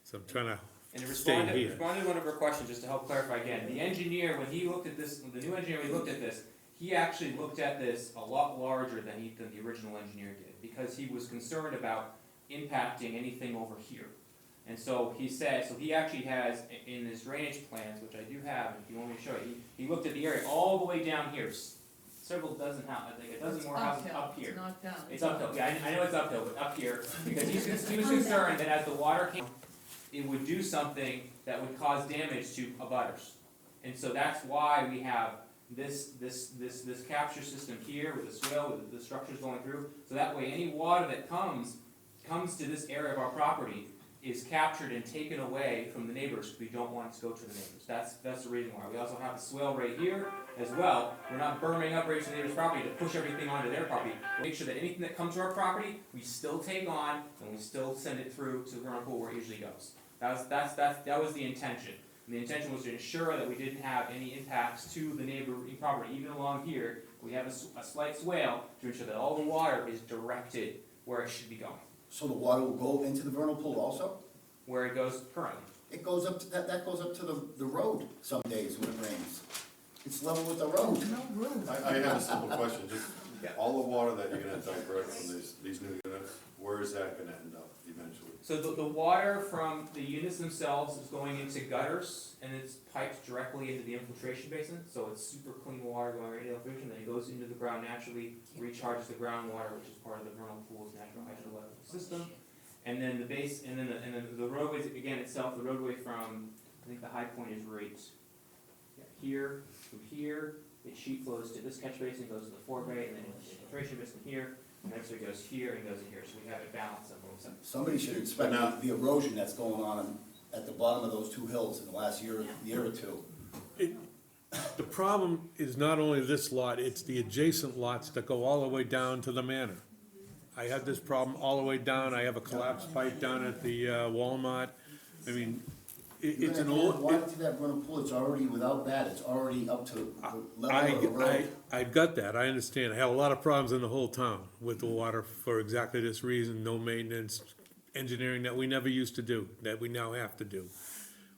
So I'm trying to And to stay respond to, here. respond to one of her questions, just to help clarify again, the engineer, when he looked at this, the new engineer, when he looked at this, he actually looked at this a lot larger than the original engineer did, because he was concerned about impacting anything over here. And so he said, so he actually has, in his drainage plans, which I do have, if you want me to show you, he looked at the area all the way down here, several dozen houses, I think a dozen more houses Uphill, up here. It's not down. It's uphill, yeah, I know it's uphill, but up here, because he was concerned that as the water came, it would do something that would cause damage to abutters. And so that's why we have this capture system here with the swale, with the structures going through, so that way any water that comes to this area of our property is captured and taken away from the neighbors, because we don't want it to go to the neighbors. That's the reason why. We also have the swale right here as well. We're not berming up right to the neighbor's property to push everything onto their property. We'll make sure that anything that comes to our property, we still take on, and we still send it through to the Vernal Pool where it usually goes. That was the intention. And the intention was to ensure that we didn't have any impacts to the neighboring property. Even along here, we have a slight swale to ensure that all the water is directed where it should be going, So the water will go into the vernal pool also? where it goes currently. It goes up to, that goes up to the road some days when it rains. It's level with the road. No room. I have a simple question, just all the water that you're gonna divert from these new units, where is that gonna end up eventually? So the water from the units themselves is going into gutters, and it's piped directly into the infiltration basin, so it's super clean water going right into the infiltration, then it goes into the ground naturally, recharges the groundwater, which is part of the vernal pool's natural hydrological system. And then the base, and then the roadways, again itself, the roadway from, I think the high point is right here, through here, it sheet flows to this catch basin, goes to the forebay, and then into the infiltration basin here, and then so it goes here and goes in here, so we have it balanced on both sides. Somebody should inspect the erosion that's going on at the bottom of those two hills in the last year or two. The problem is not only this lot, it's the adjacent lots that go all the way down to the manor. I have this problem all the way down, I have a collapsed pipe down at the Walmart. I mean, it's an old. Water to that vernal pool, it's already, without that, it's already up to the level of the road. I got that, I understand. I have a lot of problems in the whole town with the water for exactly this reason, no maintenance, engineering that we never used to do, that we now have to do.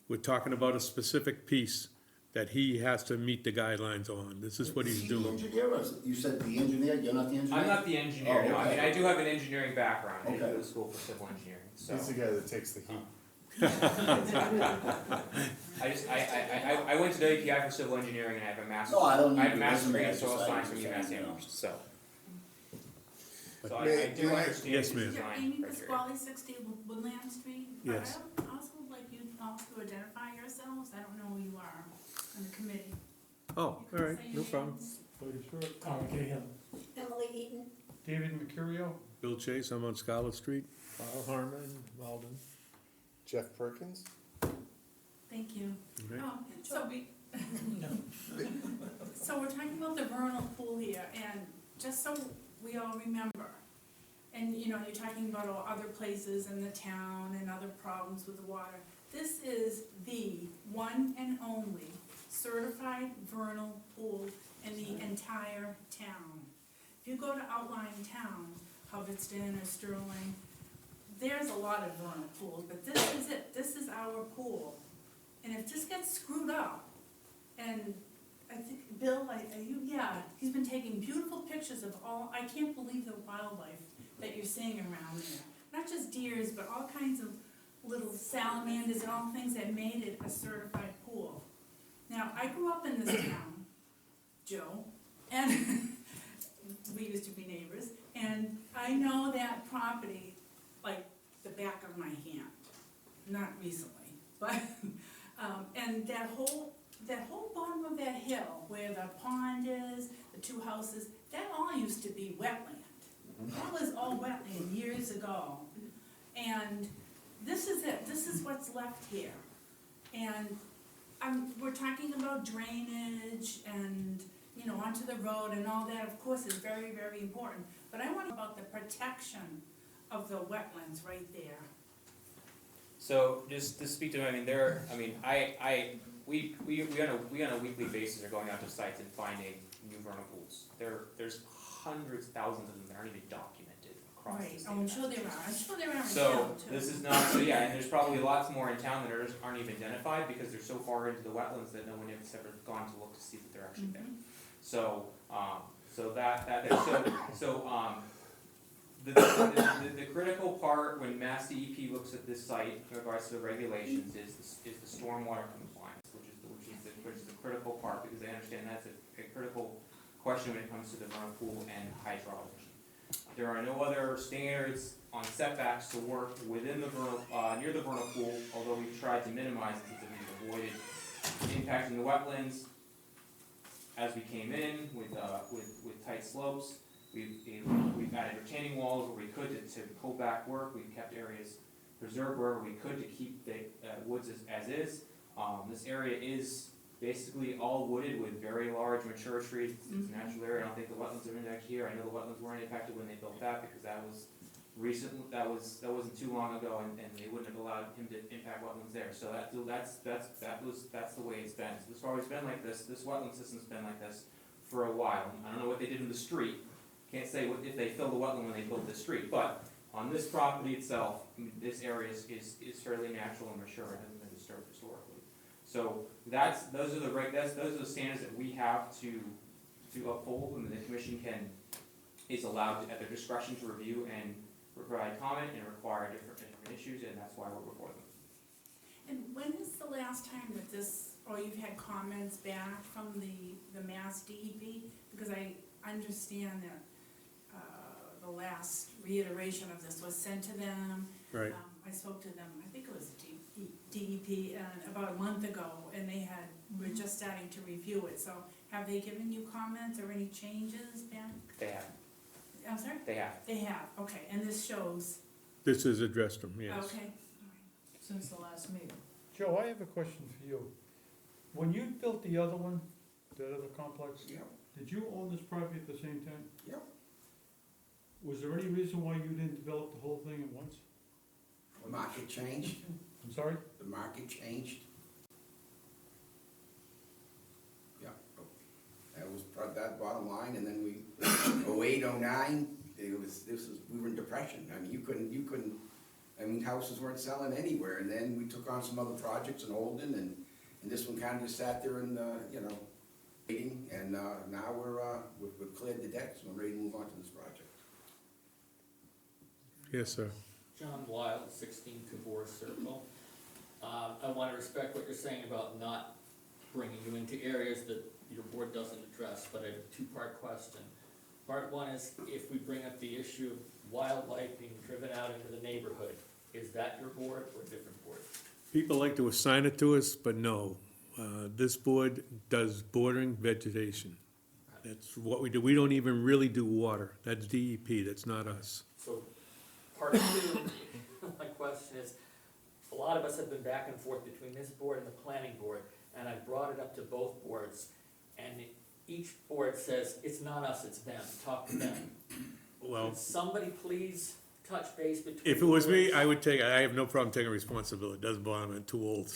We're talking about a specific piece that he has to meet the guidelines on. This is what he's Is he the doing. engineer, or you said the engineer, you're not the engineer? I'm not the engineer, Oh, no, I okay. mean, I do have an engineering background, I did Okay. go to school for civil engineering, so. He's the guy that takes the heat. I went to WPI for civil engineering and I have a master's. No, I don't need I have a the master's degree in resume, soil I science from just- UMass you know. Amherst, so. But So I may- do may I- understand Yes, the ma'am. design Amy criteria. Pasquale, 60 Woodland Street. Yes. I would also like you also to identify yourselves, I don't know who you are on the committee. Oh, all You can right, say no your problem. names. So you sure? Tom Cahill. Emily Eaton. David Mercurio? Bill Chase, I'm on Scarlet Street. Carl Harmon, Malden. Jeff Perkins? Thank you. Okay. Oh, so we're talking about the vernal pool here, and just so we all remember, and you know, you're talking about all other places in the town and other problems with the water. This is the one and only certified vernal pool in the entire town. If you go to outlying town, Hubbardston or Sterling, there's a lot of vernal pools, but this is it, this is our pool. And if this gets screwed up, and I think, Bill, he's been taking beautiful pictures of all, I can't believe the wildlife that you're seeing around there. Not just deers, but all kinds of little salamanders and all things that made it a certified pool. Now, I grew up in this town, Joe, and we used to be neighbors, and I know that property like the back of my hand. Not recently, but, and that whole bottom of that hill where the pond is, the two houses, that all used to be wetland. That was all wetland years ago. And this is it, this is what's left here. And we're talking about drainage and, you know, onto the road and all that, of course, is very, very important. But I want about the protection of the wetlands right there. So just to speak to, I mean, we on a weekly basis are going out to sites and finding new vernal pools. There's hundreds, thousands of them that aren't even documented across the Right, state. oh, I'm sure there are, I'm sure there are in So, town too. this is not, so yeah, and there's probably lots more in town that aren't even identified because they're so far into the wetlands that no one has ever gone to look to see that they're actually there. Mhm. So, the critical part when Mass DEP looks at this site in regards to the regulations is the stormwater compliance, which is the critical part, because they understand that's a critical question when it comes to the vernal pool and hydrology. There are no other standards on setbacks to work within the vernal, near the vernal pool, although we've tried to minimize it since we've avoided impacting the wetlands as we came in with tight slopes. We've added retaining walls where we could to pull back work. We've kept areas preserved wherever we could to keep the woods as is. This area is basically all wooded with very large mature trees. It's a natural area. I don't think the wetlands are impacted here. I know the wetlands weren't impacted when they built that because that was recent. That wasn't too long ago, and they wouldn't have allowed him to impact wetlands there. So that's the way it's been. So it's always been like this. This wetland system's been like this for a while. I don't know what they did in the street. Can't say if they filled the wetland when they built the street, but on this property itself, this area is fairly natural and mature and hasn't been disturbed historically. So those are the standards that we have to uphold, and the commission is allowed at their discretion to review and provide comment and require different issues, and that's why we're before them. And when is the last time that or you've had comments back from the Mass DEP? Because I understand that the last reiteration of this was sent to them. Right. I spoke to them, I think it was DEP, about a month ago, and were just starting to review it. So have they given you comments or any changes back? They have. I'm sorry? They have. They have, okay, and this shows, This has addressed them, yes. okay, all Since the last meeting. Joe, I have a question for you. When you built the other one, that other complex, Yep, did you own this property at the same time? yep. Was there any reason why you didn't develop the whole thing at once? The market changed, I'm sorry? the market changed. Yeah, that was that bottom line, and then we, 08, 09, we were in depression. I mean, you couldn't, I mean, houses weren't selling anywhere, and then we took on some other projects in Holden, and this one kind of just sat there and, waiting, and now we've cleared the decks, and we're ready to move on to this project. Yes, sir. John Wild, 16 Forest Circle. I want to respect what you're saying about not bringing you into areas that your board doesn't address, but I have a two-part question. Part one is, if we bring up the issue of wildlife being driven out into the neighborhood, is that your board or a different board? People like to assign it to us, but no. This board does bordering vegetation. That's what we do. We don't even really do water. That's DEP, that's not us. So, part two, my question is, a lot of us have been back and forth between this board and the planning board, and I brought it up to both boards, and each board says, it's not us, it's them, talk to them. Well, Could somebody please touch base between. if it was me, boards? I have no problem taking responsibility. It doesn't bother me, I'm too old.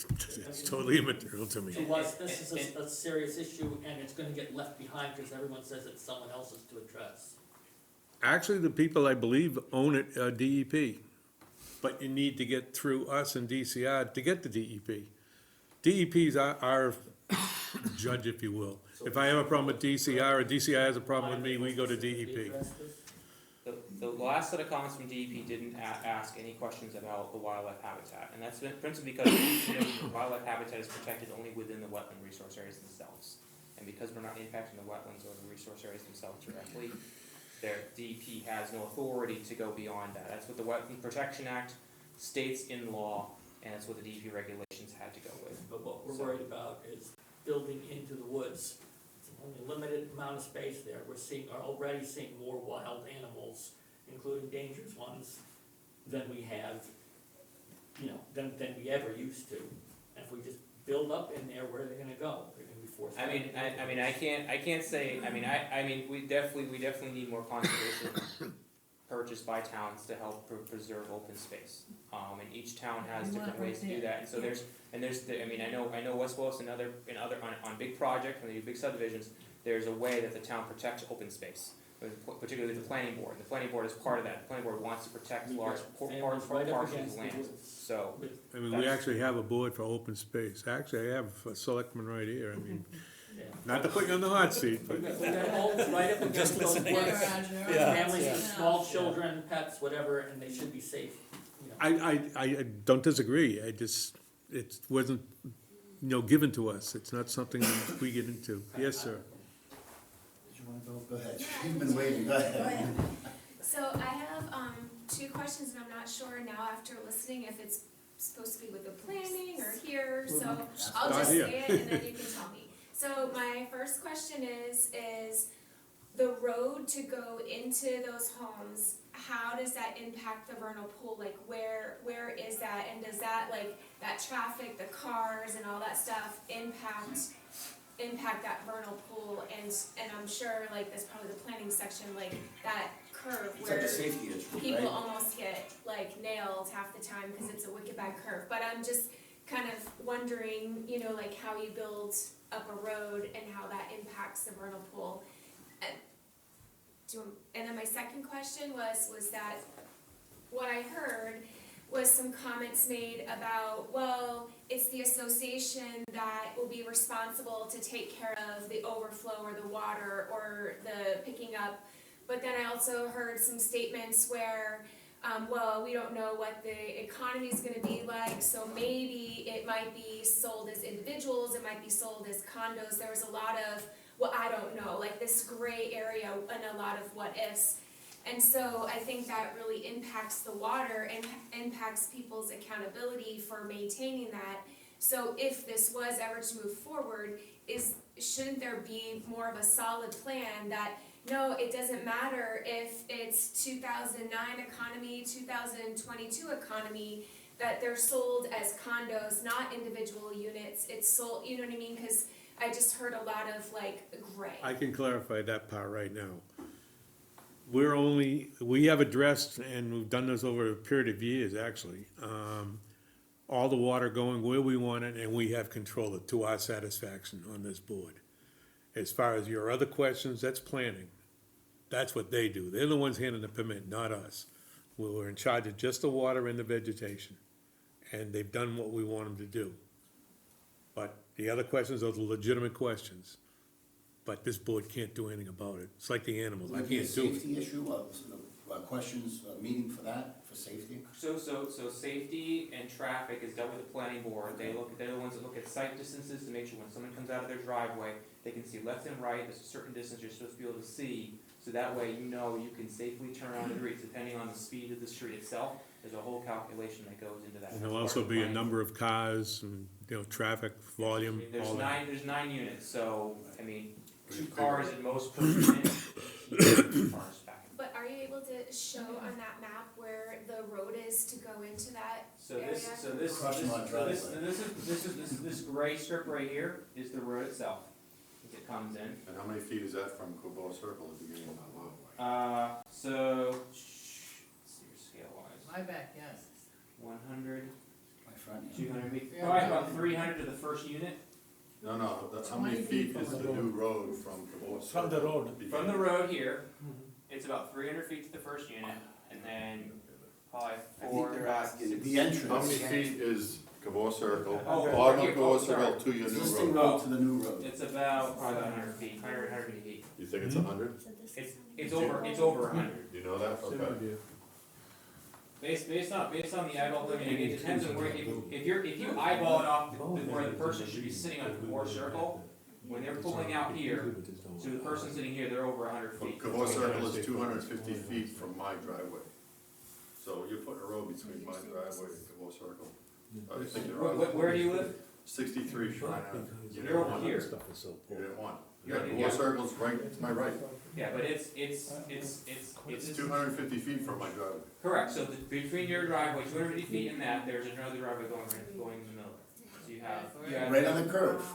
It's totally immaterial to me. To us, this is a serious issue, and it's gonna get left behind because everyone says it's someone else's to address. Actually, the people I believe own it are DEP, but you need to get through us and DCR to get to DEP. DEP's our judge, if you will. If I have a problem with DCR, or DCR has a problem with me, we go to DEP. The last set of comments from DEP didn't ask any questions about the wildlife habitat, and that's been principally because the wildlife habitat is protected only within the wetland resource areas themselves. And because we're not impacting the wetlands or the resource areas themselves directly, their DEP has no authority to go beyond that. That's what the Wetland Protection Act states in law, and that's what the DEP regulations had to go with. But what we're worried about is building into the woods. It's only a limited amount of space there. We're already seeing more wild animals, including dangerous ones, than we have, than we ever used to. And if we just build up in there, where are they gonna go? They're gonna be forced. I can't say, we definitely need more conservation purchased by towns to help preserve open space. And each town has You want different it right ways to do there. that, and so I mean, I know West Willis and on big projects, when they do big subdivisions, there's a way that the town protects open space, particularly the planning board. The planning board is part of that. The planning board wants to protect large Families right up parcels against of the land, woods. so. I mean, we actually have a board for open space. Actually, I have a selectman right here. I mean, Yeah. not to put you on the hot seat, but We got homes right up against those woods. There, Roger. Families with Yeah. small children, pets, whatever, and they should be safe, you know. I don't disagree. It wasn't, given to us. It's not something that we get into. Yes, sir. Did you wanna go? Go ahead. You've been waiting, go ahead. So I have two questions, and I'm not sure now after listening if it's supposed to be with the planning or here, so I'll Not just here. say it and then you can tell me. So my first question is the road to go into those homes, how does that impact the vernal pool? Like where is that, and does that, like, that traffic, the cars and all that stuff impact that vernal pool? And I'm sure, like, that's probably the planning section, like that curve It's like where a safety issue, people right? almost get like nailed half the time because it's a wicked bad curve. But I'm just kind of wondering, like how you build up a road and how that impacts the vernal pool. And then my second question was that what I heard was some comments made about, well, it's the association that will be responsible to take care of the overflow or the water or the picking up. But then I also heard some statements where, well, we don't know what the economy is going to be like, so maybe it might be sold as individuals, it might be sold as condos. There was a lot of, well, I don't know, like this gray area and a lot of what ifs. And so I think that really impacts the water and impacts people's accountability for maintaining that. So if this was ever to move forward, shouldn't there be more of a solid plan that, no, it doesn't matter if it's 2009 economy, 2022 economy, that they're sold as condos, not individual units. It's sold, you know what I mean? Because I just heard a lot of like gray. I can clarify that part right now. We have addressed, and we've done this over a period of years, actually, all the water going where we want it, and we have control it to our satisfaction on this board. As far as your other questions, that's planning. That's what they do. They're the ones handling the permit, not us. We're in charge of just the water and the vegetation, and they've done what we want them to do. But the other questions are the legitimate questions. But this board can't do anything about it. It's like the animals, I Would it be a can't do it. safety issue, questions, a meeting for that, for safety? So safety and traffic is dealt with the planning board. They're the ones that look at site distances to make sure when someone comes out of their driveway, they can see left and right, there's a certain distance you're supposed to be able to see. So that way you can safely turn on the streets, depending on the speed of the street itself. There's a whole calculation that goes into that. And there'll also be a number of cars and, traffic, volume, all that. There's 9 units, so, 2 cars at most per unit. 2 cars back. But are you able to show on that map where the road is to go into that area? This gray strip right here is the road itself, as it comes in. And how many feet is that from Cobalt Circle at the beginning of that lot? Let's see your scale wise. My back, yes. 100, My front, 200 feet, probably about 300 to the first unit. No, that's how many feet is the new road from Cobalt Circle? From the road. From the road here, it's about 300 feet to the first unit, and then probably I 4, think they're 5, asking 6. the entrance. How many feet is Cobalt Circle, Oh, bottom here, of Cobalt sorry. Circle to your new Existing road? road to the new road. It's about probably 100 feet, 150 feet. You think it's 100? It's over 100. Do you know that? Okay. Based on the eyeball, it depends on where, if you eyeball it off where the person should be sitting on the core circle, when they're pulling out here, so the person sitting here, they're over 100 Well, feet. Cobalt Circle is 250 feet from my driveway. So you're putting a road between my driveway and Cobalt Circle. I think you're right. Where do you live? 63 Shrine Ave. You're over here. Unit 1. You're Yeah, on the- Cobalt Circle's right to my right. Yeah, but it's It's 250 feet from my driveway. correct, so between your driveway, 250 feet and that, there's another driveway going in the middle. So you have. Right on the curve.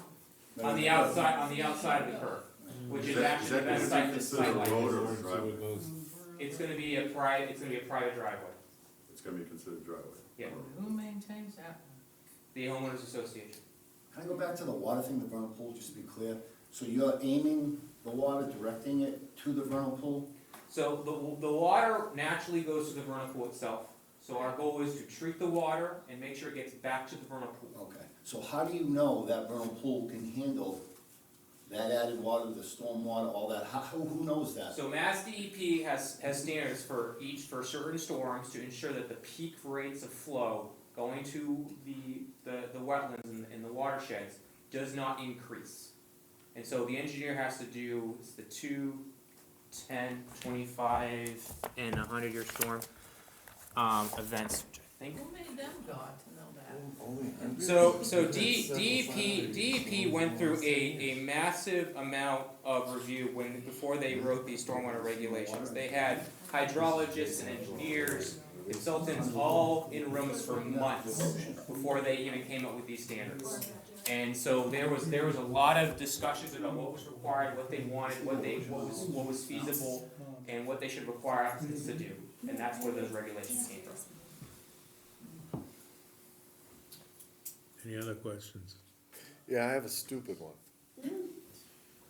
On the outside of the curve, which is actually the best site, Is this that site considered a like road this. or a driveway? It's gonna be a private driveway, It's gonna be considered driveway. yeah, Who maintains that? the homeowners association. Can I go back to the water thing, the vernal pool, just to be clear? So you're aiming the water, directing it to the vernal pool? So the water naturally goes to the vernal pool itself. So our goal is to treat the water and make sure it gets back to the vernal pool. Okay, so how do you know that vernal pool can handle that added water, the storm water, all that? Who knows that? So Mass DEP has standards for certain storms to ensure that the peak rates of flow going to the wetlands and the watersheds does not increase. And so the engineer has to do the 2, 10, 25, and 100-year storm events, which I think. Who made them God to know that? So DEP went through a massive amount of review before they wrote these stormwater regulations. They had hydrologists and engineers, consultants, all in rooms for months before they even came up with these standards. And so there was a lot of discussions about what was required, what they wanted, what was feasible, and what they should require applicants to do. And that's where those regulations came from. Any other questions? Yeah, I have a stupid one.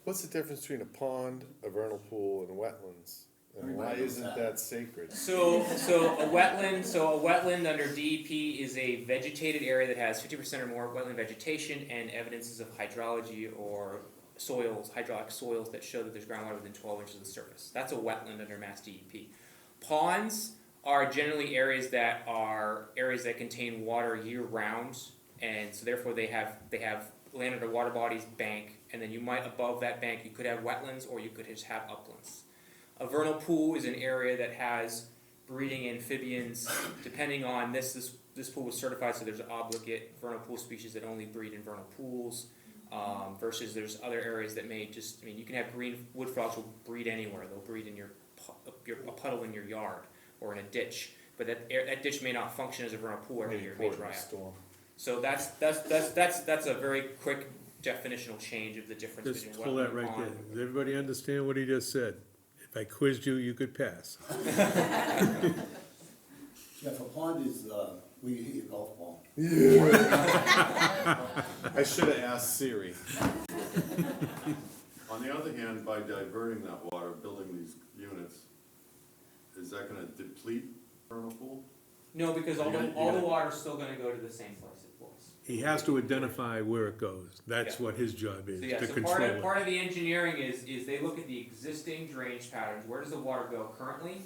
What's the difference between a pond, a vernal pool, and wetlands? And why isn't that sacred? So a wetland under DEP is a vegetated area that has 50% or more wetland vegetation and evidences of hydrology or hydraulic soils that show that there's groundwater within 12 inches of the surface. That's a wetland under Mass DEP. Ponds are generally areas that contain water year round, and so therefore they have land under water bodies, bank, and then you might above that bank you could have wetlands or you could just have uplands. A vernal pool is an area that has breeding amphibians. Depending on this pool was certified, so there's obligate vernal pool species that only breed in vernal pools. Versus there's other areas that may just, you can have green wood frogs will breed anywhere. They'll breed in a puddle in your yard or in a ditch, but that ditch may not function as a vernal pool every year. It may dry up. So that's a very quick definitional change of the difference Just between pull wetland that and right pond. there. Does everybody understand what he just said? If I quizzed you, you could pass. Jeff, a pond is, where you hit your golf ball. I should have asked Siri. On the other hand, by diverting that water, building these units, is that gonna deplete vernal pool? No, because all the water's still gonna go to the same place it was. He has to identify where it goes. That's Yeah. what his job is, So yeah, to so control it. part of the engineering is they look at the existing drainage patterns, where does the water go currently?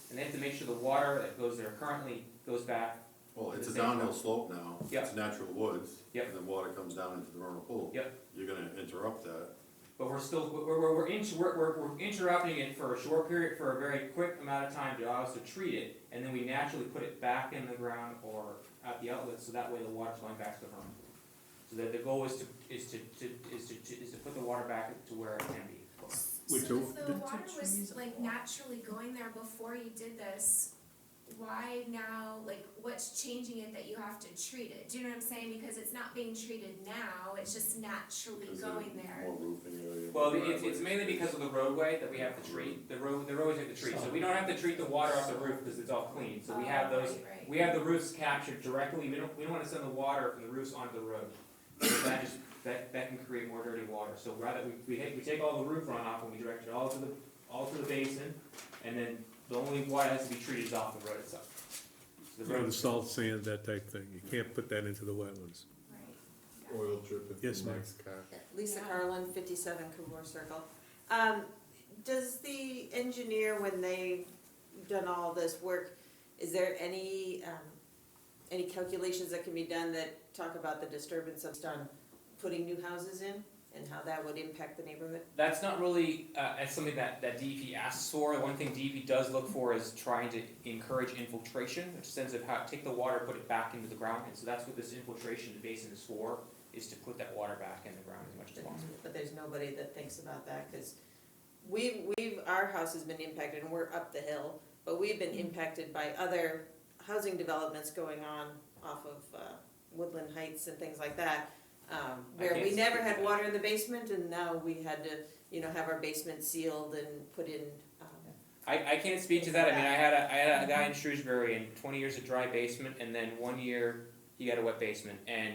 And they have to make sure the water that goes there currently goes back. Well, it's The a same downhill place. slope now. Yep. It's natural woods. Yep. And the water comes down into the vernal pool. Yep. You're gonna interrupt that. But we're interrupting it for a short period, for a very quick amount of time to allow us to treat it, and then we naturally put it back in the ground or at the outlet, so that way the water's going back to the vernal pool. So that the goal is to put the water back to where it can be. So if the water was like naturally going there before you did this, why now, like, what's changing it that you have to treat it? Do you know what I'm saying? Because it's not being treated now, it's just naturally going there. More roofing area. Well, it's mainly because of the roadway that we have to treat, the roadways have to treat, so we don't have to treat the water off the roof because it's all clean, so we have those, Right. we have the roofs captured directly, we don't wanna send the water from the roofs onto the road. Because that can create more dirty water, so rather, we take all the roof runoff and we direct it all to the basin, and then the only water has to be treated is off the road itself. So the The road, salt, sand, that type thing. You can't put that into the wetlands. Right. Oil dripping Yes, from ma'am. Mike's car. Lisa Carlin, 57 Cavour Circle. Does the engineer, when they've done all this work, is there any calculations that can be done that talk about the disturbance of putting new houses in and how that would impact the neighborhood? that's not really, that's something that DEP asks for. The one thing DEP does look for is trying to encourage infiltration, which sense of how, take the water, put it back into the ground, and so that's what this infiltration basin is for, is to put that water back in the ground as much as possible. But there's nobody that thinks about that, because our house has been impacted, and we're up the hill, but we've been impacted by other housing developments going on off of Woodland Heights and things like that, where we never had water in the basement, and now we had to, have our basement sealed and put in. I can't speak to that, I mean, I had a guy in Shrewsbury and 20 years of dry basement, and then 1 year he got a wet basement, and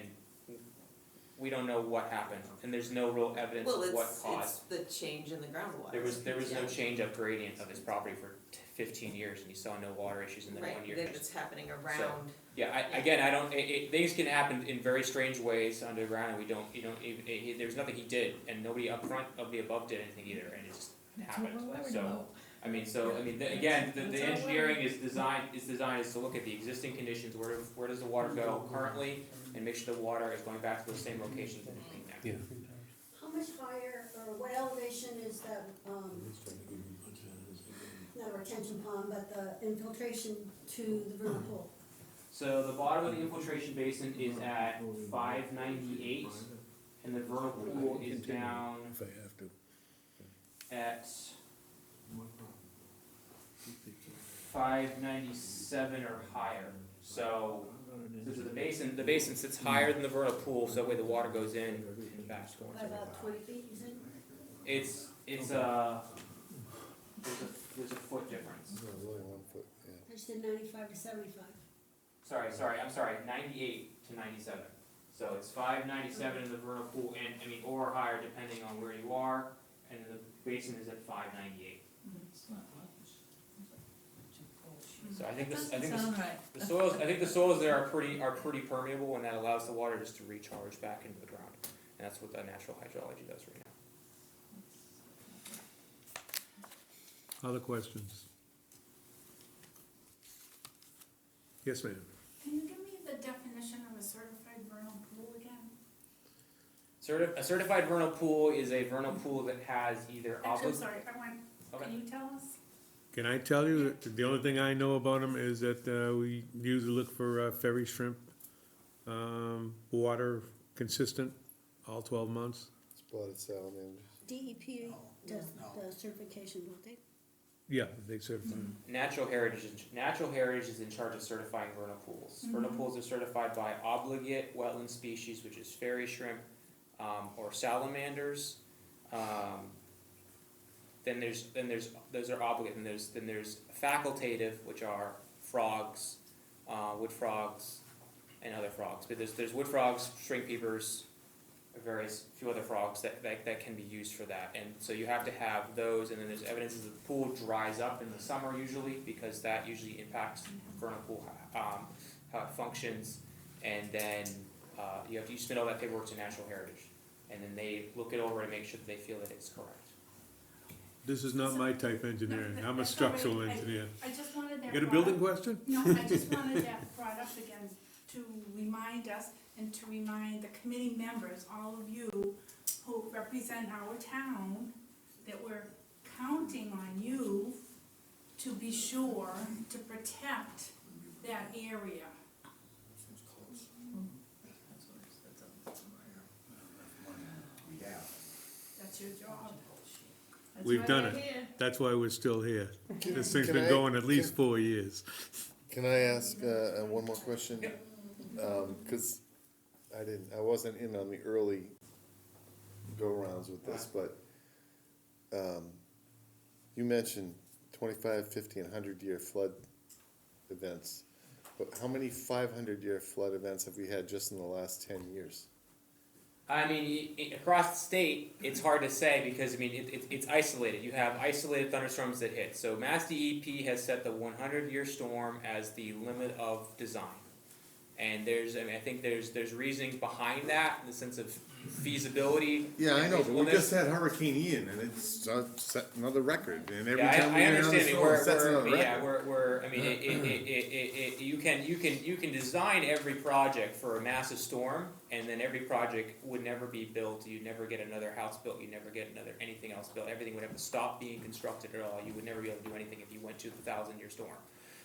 we don't know what happened, and there's no real evidence Well, of what it's caused. the change in the groundwater. There was no Yeah. change up gradient of his property for 15 years, and he saw no water issues, and then 1 year. Right, that it's happening around. Yeah, again, I don't, things can happen in very strange ways underground, and we don't, there's nothing he did, and nobody up front, nobody above did anything either, and it just happened, so. Again, the engineering is designed is to look at the existing conditions, where does the water go currently, and make sure the water is going back to those same locations and everything now. Yeah. How much higher, or what elevation is the, not a retention pond, but the infiltration to the vernal pool? So the bottom of the infiltration basin is at 598, and the vernal pool is down If I have to. at 597 or higher. So the basin sits higher than the vernal pool, so that way the water goes in and back towards By it. about 20 feet, you think? It's there's a foot difference. No, really 1 foot, yeah. I just did 95 to 75. I'm sorry, 98 to 97. So it's 597 in the vernal pool, or higher depending on where you are, and the basin is at 598. It's not much. So I think Doesn't sound right. the soils there are pretty permeable, and that allows the water just to recharge back into the ground, and that's what the natural hydrology does right now. Other questions? Yes, ma'am. Can you give me the definition of a certified vernal pool again? A certified vernal pool is a vernal pool that has either Actually, I'm sorry, Okay. can you tell us? Can I tell you, that the only thing I know about them is that we usually look for ferry shrimp, water consistent, all 12 months. Spotted salamanders. DEP does the certification, don't they? Yeah, they certify them. Natural Heritage is in charge of certifying vernal pools. Vernal pools are certified by obligate wetland species, which is fairy shrimp, or salamanders. Then those are obligate, and then there's facultative, which are frogs, wood frogs, and other frogs. But there's wood frogs, string peepers, few other frogs that can be used for that. And so you have to have those, and then there's evidence that the pool dries up in the summer usually, because that usually impacts vernal pool, how it functions. And then you submit all that paperwork to Natural Heritage, and then they look it over to make sure that they feel that it's correct. This is not my type engineering, I'm a structural engineer. I just wanted that. You got a building question? No, I just wanted that brought up again to remind us and to remind the committee members, all of you who represent our town, that we're counting on you to be sure to protect that area. Yeah. That's your job. That's We've why done we're it. here. That's why we're still here. This thing's Can been I- going at least 4 years. Can I ask one more question? Because I wasn't in on the early go-rounds with this, but you mentioned 25, 50, and 100-year flood events. But how many 500-year flood events have we had just in the last 10 years? I mean, across the state, it's hard to say because, I mean, it's isolated. You have isolated thunderstorms that hit. So Mass DEP has set the 100-year storm as the limit of design. And I think there's reasoning behind that in the sense of feasibility. Yeah, I know, but we Well, just had Hurricane Ian, and it's set another record, and every Yeah, time we I get on the understand. storm, it sets another record. You can design every project for a massive storm, and then every project would never be built. You'd never get another house built. You'd never get anything else built. Everything would have to stop being constructed at all. You would never be able to do anything if you went to the 1,000-year storm.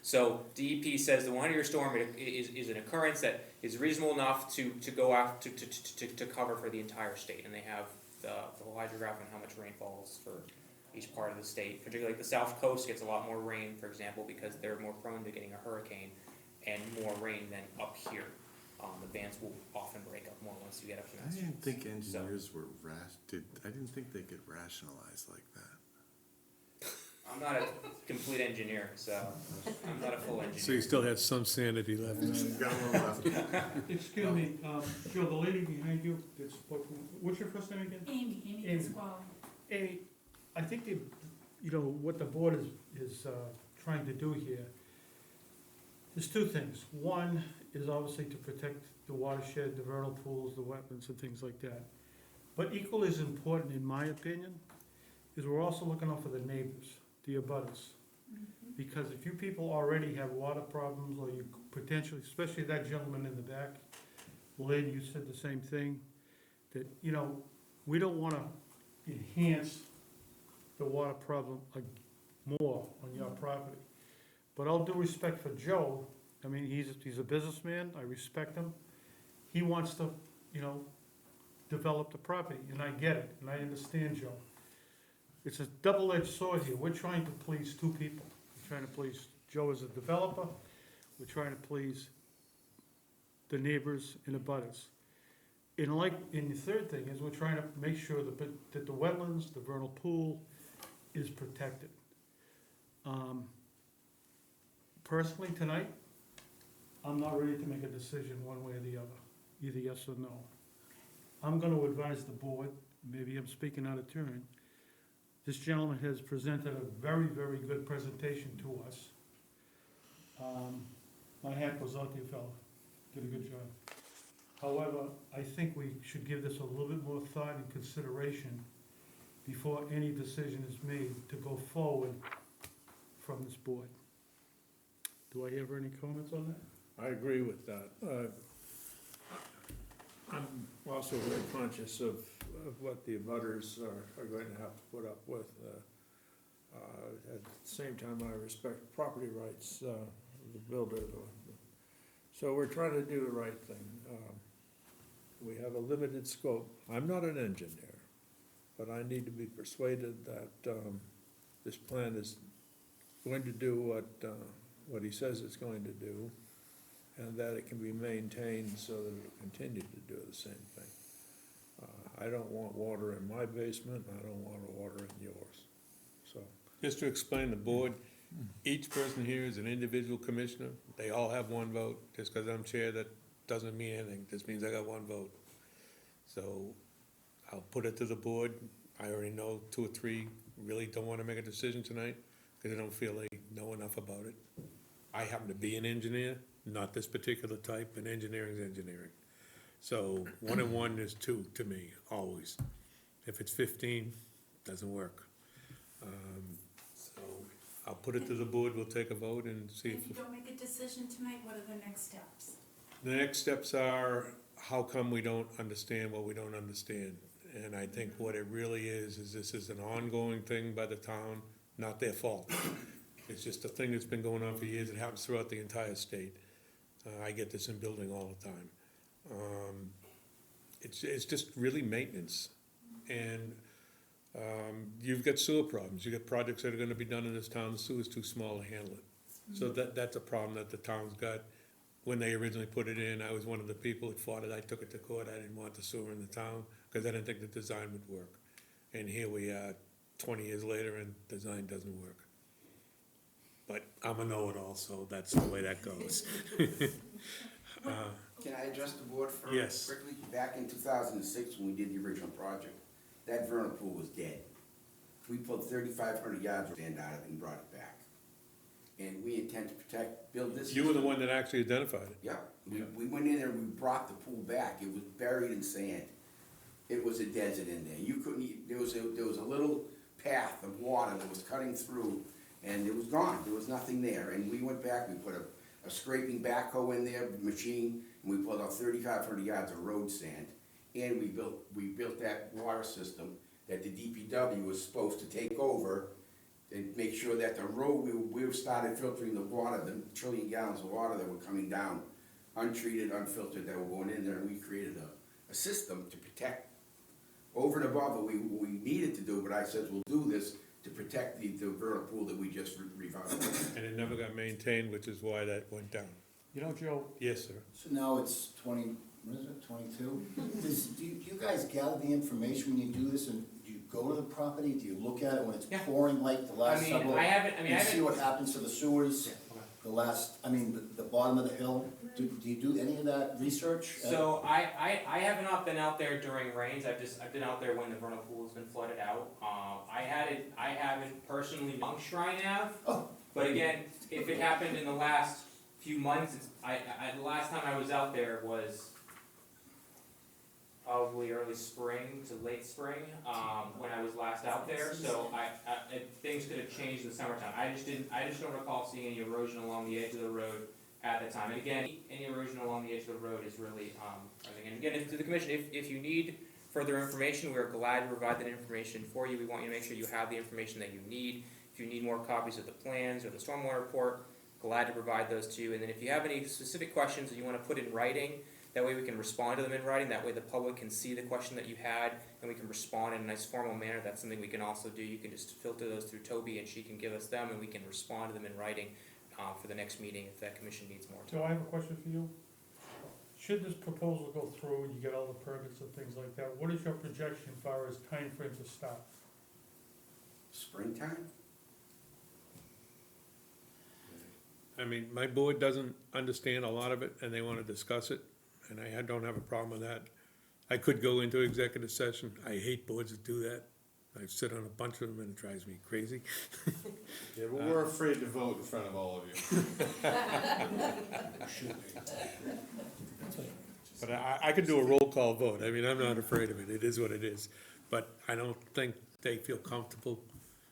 So DEP says the 100-year storm is an occurrence that is reasonable enough to go after to cover for the entire state, and they have the whole hydrograph on how much rain falls for each part of the state. Particularly, like the South Coast gets a lot more rain, for example, because they're more prone to getting a hurricane and more rain than up here. The bands will often break up more once you get up to I Massachusetts. didn't think engineers were I didn't think they could rationalize like that. I'm not a complete engineer, so I'm not a full engineer. So you still have some sanity left. Got a little left. Excuse me, Joe, the lady behind you that spoke, what's your first name again? Amy Amy. Pasquale. Amy, I think that, you know, what the board is trying to do here, there's two things. One is obviously to protect the watershed, the vernal pools, the wetlands and things like that. But equally as important, in my opinion, is we're also looking out for the neighbors, the abutters. Because if you people already have water problems, or you potentially, especially that gentleman in the back, Lynn, you said the same thing, that, you know, we don't wanna enhance the water problem more on your property. But all due respect for Joe, I mean, he's a businessman, I respect him. He wants to, you know, develop the property, and I get it, and I understand Joe. It's a double-edged sword here. We're trying to please two people. We're trying to please Joe as a developer, we're trying to please the neighbors and the abutters. And the third thing is we're trying to make sure that the wetlands, the vernal pool is protected. Personally, tonight, I'm not ready to make a decision one way or the other, either yes or no. I'm gonna advise the board, maybe I'm speaking out of turn. This gentleman has presented a very, very good presentation to us. My hat goes out to you, fella, did a good job. However, I think we should give this a little bit more thought and consideration before any decision is made to go forward from this board. Do I have any comments on that? I agree with that. I'm also very conscious of what the abutters are going to have to put up with. At the same time, I respect property rights of the builder. So we're trying to do the right thing. We have a limited scope. I'm not an engineer, but I need to be persuaded that this plan is going to do what he says it's going to do, and that it can be maintained so that it'll continue to do the same thing. I don't want water in my basement, and I don't want water in yours. So, just to explain the board, each person here is an individual commissioner. They all have one vote. Just because I'm chair, that doesn't mean anything. Just means I got one vote. So I'll put it to the board. I already know 2 or 3 really don't want to make a decision tonight because they don't feel they know enough about it. I happen to be an engineer, not this particular type, and engineering is engineering. So 1 and 1 is 2 to me, always. If it's 15, doesn't work. So I'll put it to the board, we'll take a vote and see If you don't make a decision tonight, what are the next steps? The next steps are, how come we don't understand what we don't understand? And I think what it really is this is an ongoing thing by the town, not their fault. It's just a thing that's been going on for years. It happens throughout the entire state. I get this in building all the time. It's just really maintenance. And you've got sewer problems. You've got projects that are gonna be done in this town. The sewer's too small to handle it. So that's a problem that the town's got. When they originally put it in, I was one of the people that fought it. I took it to court. I didn't want the sewer in the town because I didn't think the design would work. And here we are, 20 years later, and design doesn't work. But I'm a know-it-all, so that's the way that goes. Can I address the board for Yes. quickly? Back in 2006, when we did the original project, that vernal pool was dead. We pulled 3,500 yards of sand out of it and brought it back. And we intend to build this. You were the one that actually identified it. Yeah, we went in there and we brought the pool back. It was buried in sand. It was a desert in there. You couldn't, there was a little path of water that was cutting through, and it was gone. There was nothing there. And we went back, we put a scraping backhoe in there, machine, and we pulled out 3,500 yards of road sand. And we built that water system that the DPW was supposed to take over and make sure that the road, we started filtering the water, the 1 trillion gallons of water that were coming down, untreated, unfiltered, that were going in there, and we created a system to protect, over and above what we needed to do, but I said, we'll do this to protect the vernal pool that we just revitalized. And it never got maintained, which is why that went down. You know, Joe, Yes, sir. So now it's what is it, 22? Do you guys gather the information when you do this, and do you go to the property, do you look at it when it's Yeah. pouring like the last several? You see haven't. what happens to the sewers, Yeah, okay. the bottom of the hill? Do you do any of that research? So I have not been out there during rains, I've been out there when the vernal pool has been flooded out. I haven't personally along Shrine Ave, Oh. but again, if it happened in the last few months, the last time I was out there was probably early spring to late spring, when I was last out there, so things could have changed in the summertime. I just don't recall seeing any erosion along the edge of the road at that time. And again, any erosion along the edge of the road is really, and again, to the commission, if you need further information, we're glad to provide that information for you. We want you to make sure you have the information that you need. If you need more copies of the plans or the stormwater report, glad to provide those to you. And then if you have any specific questions that you want to put in writing, that way we can respond to them in writing. That way the public can see the question that you had, and we can respond in a nice formal manner. That's something we can also do. You can just filter those through Toby, and she can give us them, and we can respond to them in writing for the next meeting if that commission needs more time. So I have a question for you. Should this proposal go through and you get all the permits and things like that, what is your projection as far as timeframe to start? Springtime? I mean, my board doesn't understand a lot of it, and they wanna discuss it, and I don't have a problem with that. I could go into executive session, I hate boards that do that. I sit on a bunch of them and it drives me crazy. Yeah, but we're afraid to vote in front of all of you. But I could do a roll call vote, I mean, I'm not afraid of it, it is what it is. But I don't think they feel comfortable,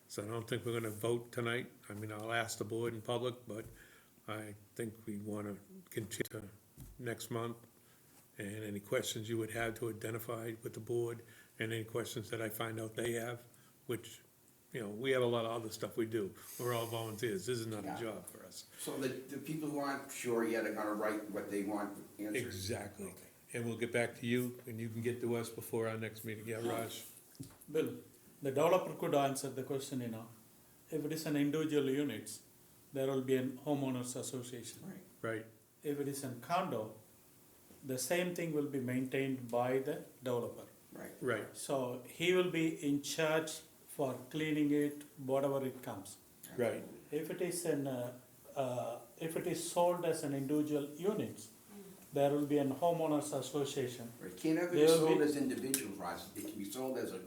so I don't think we're gonna vote tonight. I mean, I'll ask the board in public, but I think we wanna continue to next month. And any questions you would have to identify with the board, and any questions that I find out they have, which, you know, we have a lot of other stuff we do. We're all volunteers, this is not a job for us. So the people who aren't sure yet are gonna write what they want answered? Exactly. And we'll get back to you, and you can get to us before our next meeting. Yeah, Raj? Bill, the developer could answer the question, if it is an individual units, there will be a homeowners association. Right. If it is a condo, the same thing will be maintained by the developer. Right. So he will be in charge for cleaning it, whatever it comes. Right. If it is if it is sold as an individual units, there will be an homeowners association. It can't ever They be will sold be- as individual, Ross, it can be sold as a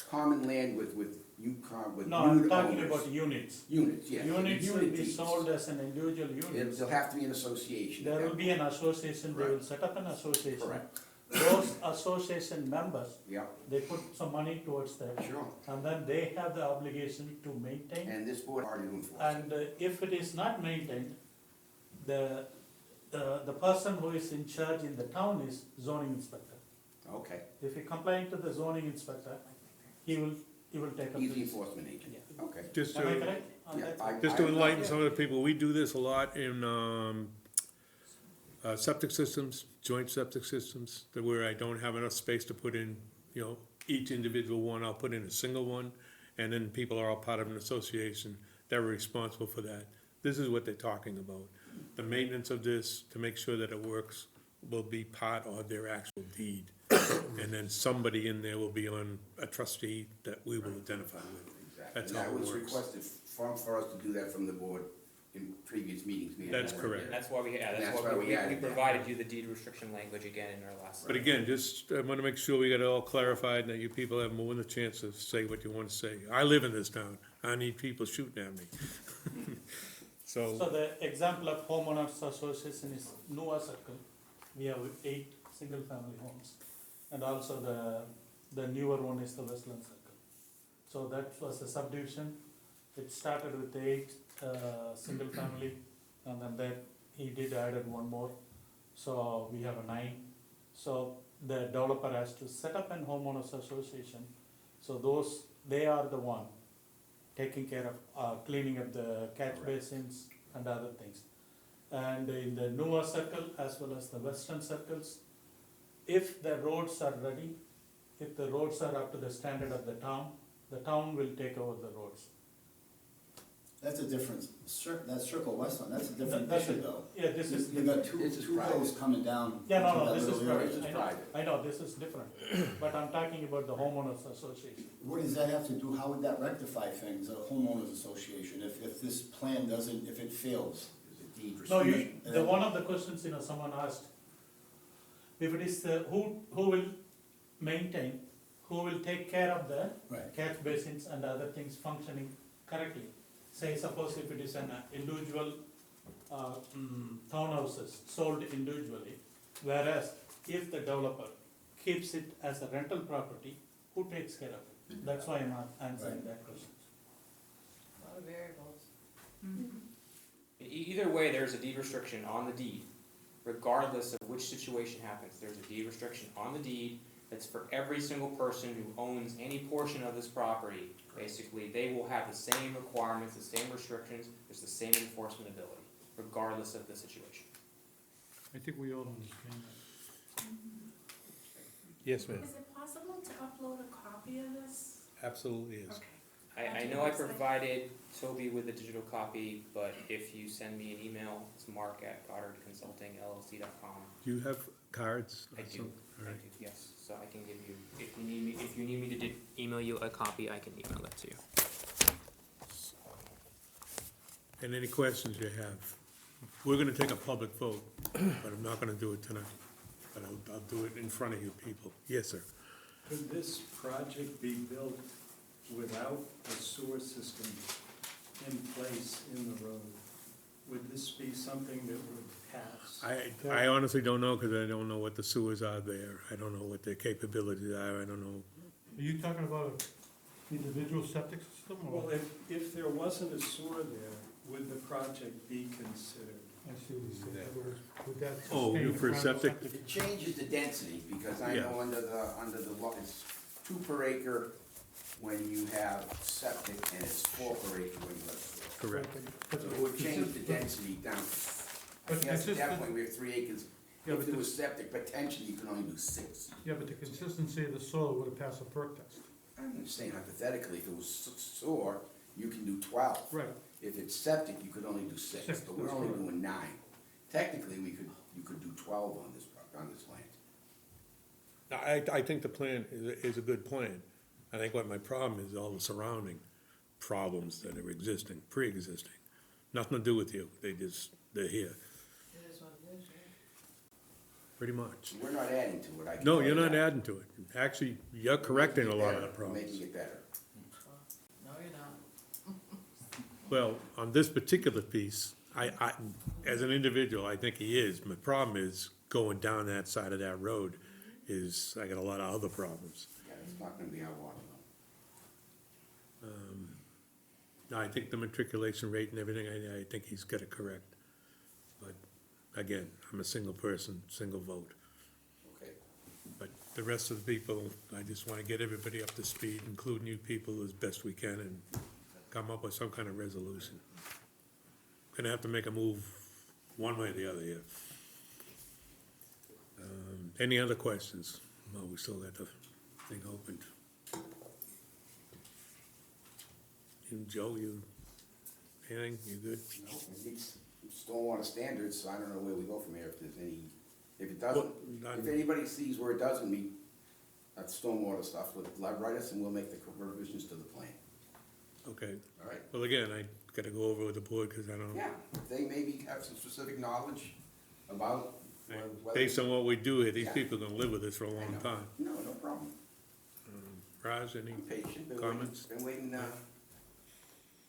common land with No, I'm nude talking owners. about units. Units, yeah. Units will Unit be deeds. sold as an individual unit. There'll have to be an association. There will be an association, they will set up an association. Correct. Those association members, Yeah, they put some money towards that. sure. And then they have the obligation to maintain. And this board already to enforce it. And if it is not maintained, the person who is in charge in the town is zoning inspector. Okay, If you complain to the zoning inspector, he will take up. he's the this. enforcement agent, okay. Just Am I to, correct on Yeah, that? just to enlighten some of the people, we do this a lot in, septic systems, joint septic systems, that where I don't have enough space to put in, each individual one, I'll put in a single one, and then people are all part of an association that are responsible for that. This is what they're talking about. The maintenance of this, to make sure that it works, will be part of their actual deed. And then somebody in there will be on a trustee that we will identify with. Exactly. That's And how that it was works. requested for us to do that from the board in previous meetings. we had. That's correct. And that's why we, And that's why we added that. provided you the deed restriction language again in our last. But again, just, I wanna make sure we got it all clarified, and that you people have more than a chance to say what you wanna say. I live in this town, I need people shooting at me. So the example of homeowners association is Noah Circle. We have 8 single-family homes. And also the newer one is the Westland Circle. So that was a subdivision. It started with 8 single-family, and then he did added one more. So we have a 9. So the developer has to set up an homeowners association. So they are the one taking care of cleaning up the catch basins and other things. And in the newer circle as well as the western circles, if the roads are ready, if the roads are up to the standard of the town will take over the roads. That's a different, that Circle West one, that's a different That's issue it. though. Yeah, this is. You've got two This is rows private. coming down. Yeah, into no, that this is little area. private, This is I know, private. I know, this is different, but I'm talking about the homeowners association. What does that have to do, how would that rectify things, a homeowners association, if this plan doesn't, if it fails? There's a deed No, restriction. one of the questions, someone asked, if it is, who will maintain, who will take care of the Right. catch basins and other things functioning correctly? Say, suppose if it is an individual, townhouses sold individually, whereas if the developer keeps it as a rental property, who takes care of it? That's why I'm answering that question. A lot of variables. Either way, there's a deed restriction on the deed, regardless of which situation happens. There's a deed restriction on the deed that's for every single person who owns any portion of this property. Basically, they will have the same requirements, the same restrictions, there's the same enforcement ability, regardless of the situation. I think we all understand that. Yes, ma'am. Is it possible to upload a copy of this? Absolutely is. Okay. I know I provided Toby with a digital copy, but if you send me an email, it's mark@goddardconsultingllc.com. Do you have cards? I do, All right. yes, so I can give you, if you need me to email you a copy, I can email that to you. And any questions you have? We're gonna take a public vote, but I'm not gonna do it tonight. But I'll do it in front of you people. Yes, sir. Could this project be built without a sewer system in place in the road? Would this be something that would pass? I honestly don't know, because I don't know what the sewers are there. I don't know what their capabilities are. I don't know. Are you talking about an individual septic system or? Well, if there wasn't a sewer there, would the project be considered? I see what you're saying. Would that Oh, sustain you the for front of septic? It changes the density, because I know under the law, it's 2 per acre when you have septic, and it's 4 per acre when you have sewer. Correct. So it would change the density down. I But guess at that consistent- point, we have 3 acres. Yeah, If but it the- was septic, potentially you can only do 6. Yeah, but the consistency of the soil would have passed a perk test. I'm saying hypothetically, if it was sewer, you can do 12. Right. If it's septic, you could only do 6, Six, but we're that's only correct. doing 9. Technically, you could do 12 on this land. I think the plan is a good plan. I think what my problem is all the surrounding problems that are existing, pre-existing. Nothing to do with you. they're here, It is what it is, right? pretty much. We're not adding to it, I can No, tell you're you not that. adding to it. Actually, you're correcting a lot of the We're problems. making it better. No, you're not. Well, on this particular piece, as an individual, I think he is. My problem is going down that side of that road I got a lot of other problems. Yeah, it's not gonna be our water though. No, I think the matriculation rate and everything, I think he's got it correct. But again, I'm a single person, single vote. Okay. But the rest of the people, I just wanna get everybody up to speed, including you people as best we can, and come up with some kind of resolution. Gonna have to make a move one way or the other here. Any other questions? Well, we still got the thing opened. You, Joe, anything, you good? No, it's stormwater standards, so I don't know where we go from here, if it doesn't, if anybody sees where it doesn't meet, that's stormwater stuff, write us and we'll make the revisions to the plan. Okay. All right. Well, again, I gotta go over with the board, cause I don't, Yeah, if they maybe have some specific knowledge about whether. based on what we do here, these Yeah. people are gonna live with this for a I long know. time. No, no problem. Raj, any I'm patient, comments? been waiting,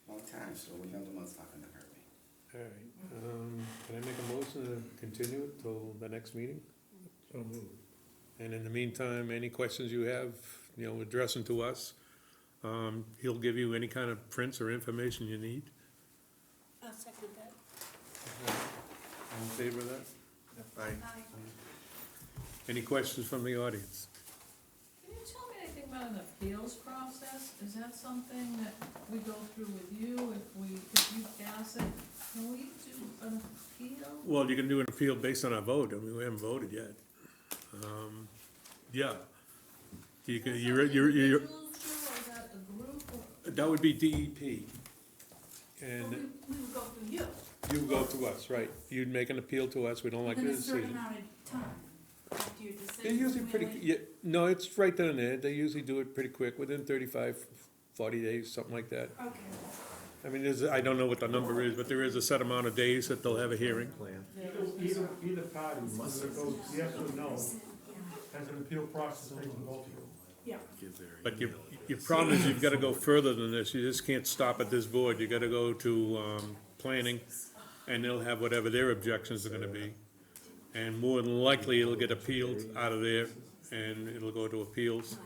long time, so another month's not gonna hurt me. All right, can I make a motion to continue it till the next meeting? So moved. And in the meantime, any questions you have, address them to us. He'll give you any kind of prints or information you need. I'll second that. All in favor of that? Aye. Any questions from the audience? Can you tell me anything about an appeals process? Is that something that we go through with you? If you pass it, can we do an appeal? Well, you can do an appeal based on our vote. I mean, we haven't voted yet. Yeah. You can, you're, Individuals do, or is that a group, or? that would be DEP. And we would go through you. you go to us, right? You'd make an appeal to us, we don't like the Within a certain decision. amount of time after your decision. They're usually pretty, yeah, no, it's right then and there, they usually do it pretty quick, within 35, 40 days, something like that. Okay. I mean, I don't know what the number is, but there is a set amount of days that they'll have a hearing. Either party, whether it goes yes or no, has an appeal process they can go through. Yeah. But your problem is you've gotta go further than this, you just can't stop at this board, you gotta go to, planning, and they'll have whatever their objections are gonna be. And more than likely, it'll get appealed out of there, and it'll go to appeals.